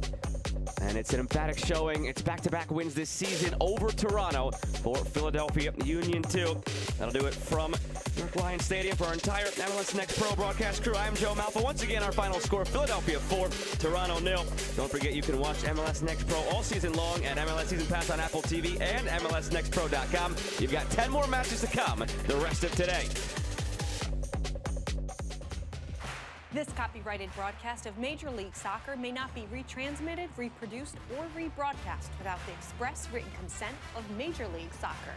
And it's an emphatic showing. It's back-to-back wins this season over Toronto for Philadelphia Union 2. That'll do it from York Lions Stadium for our entire MLS Next Pro broadcast crew. I'm Joe Malfa. Once again, our final score, Philadelphia 4, Toronto 0. Don't forget you can watch MLS Next Pro all season long and MLS Season Pass on Apple TV and MLSNextPro.com. You've got 10 more matches to come the rest of today. This copyrighted broadcast of Major League Soccer may not be retransmitted, reproduced, or rebroadcast without the express written consent of Major League Soccer.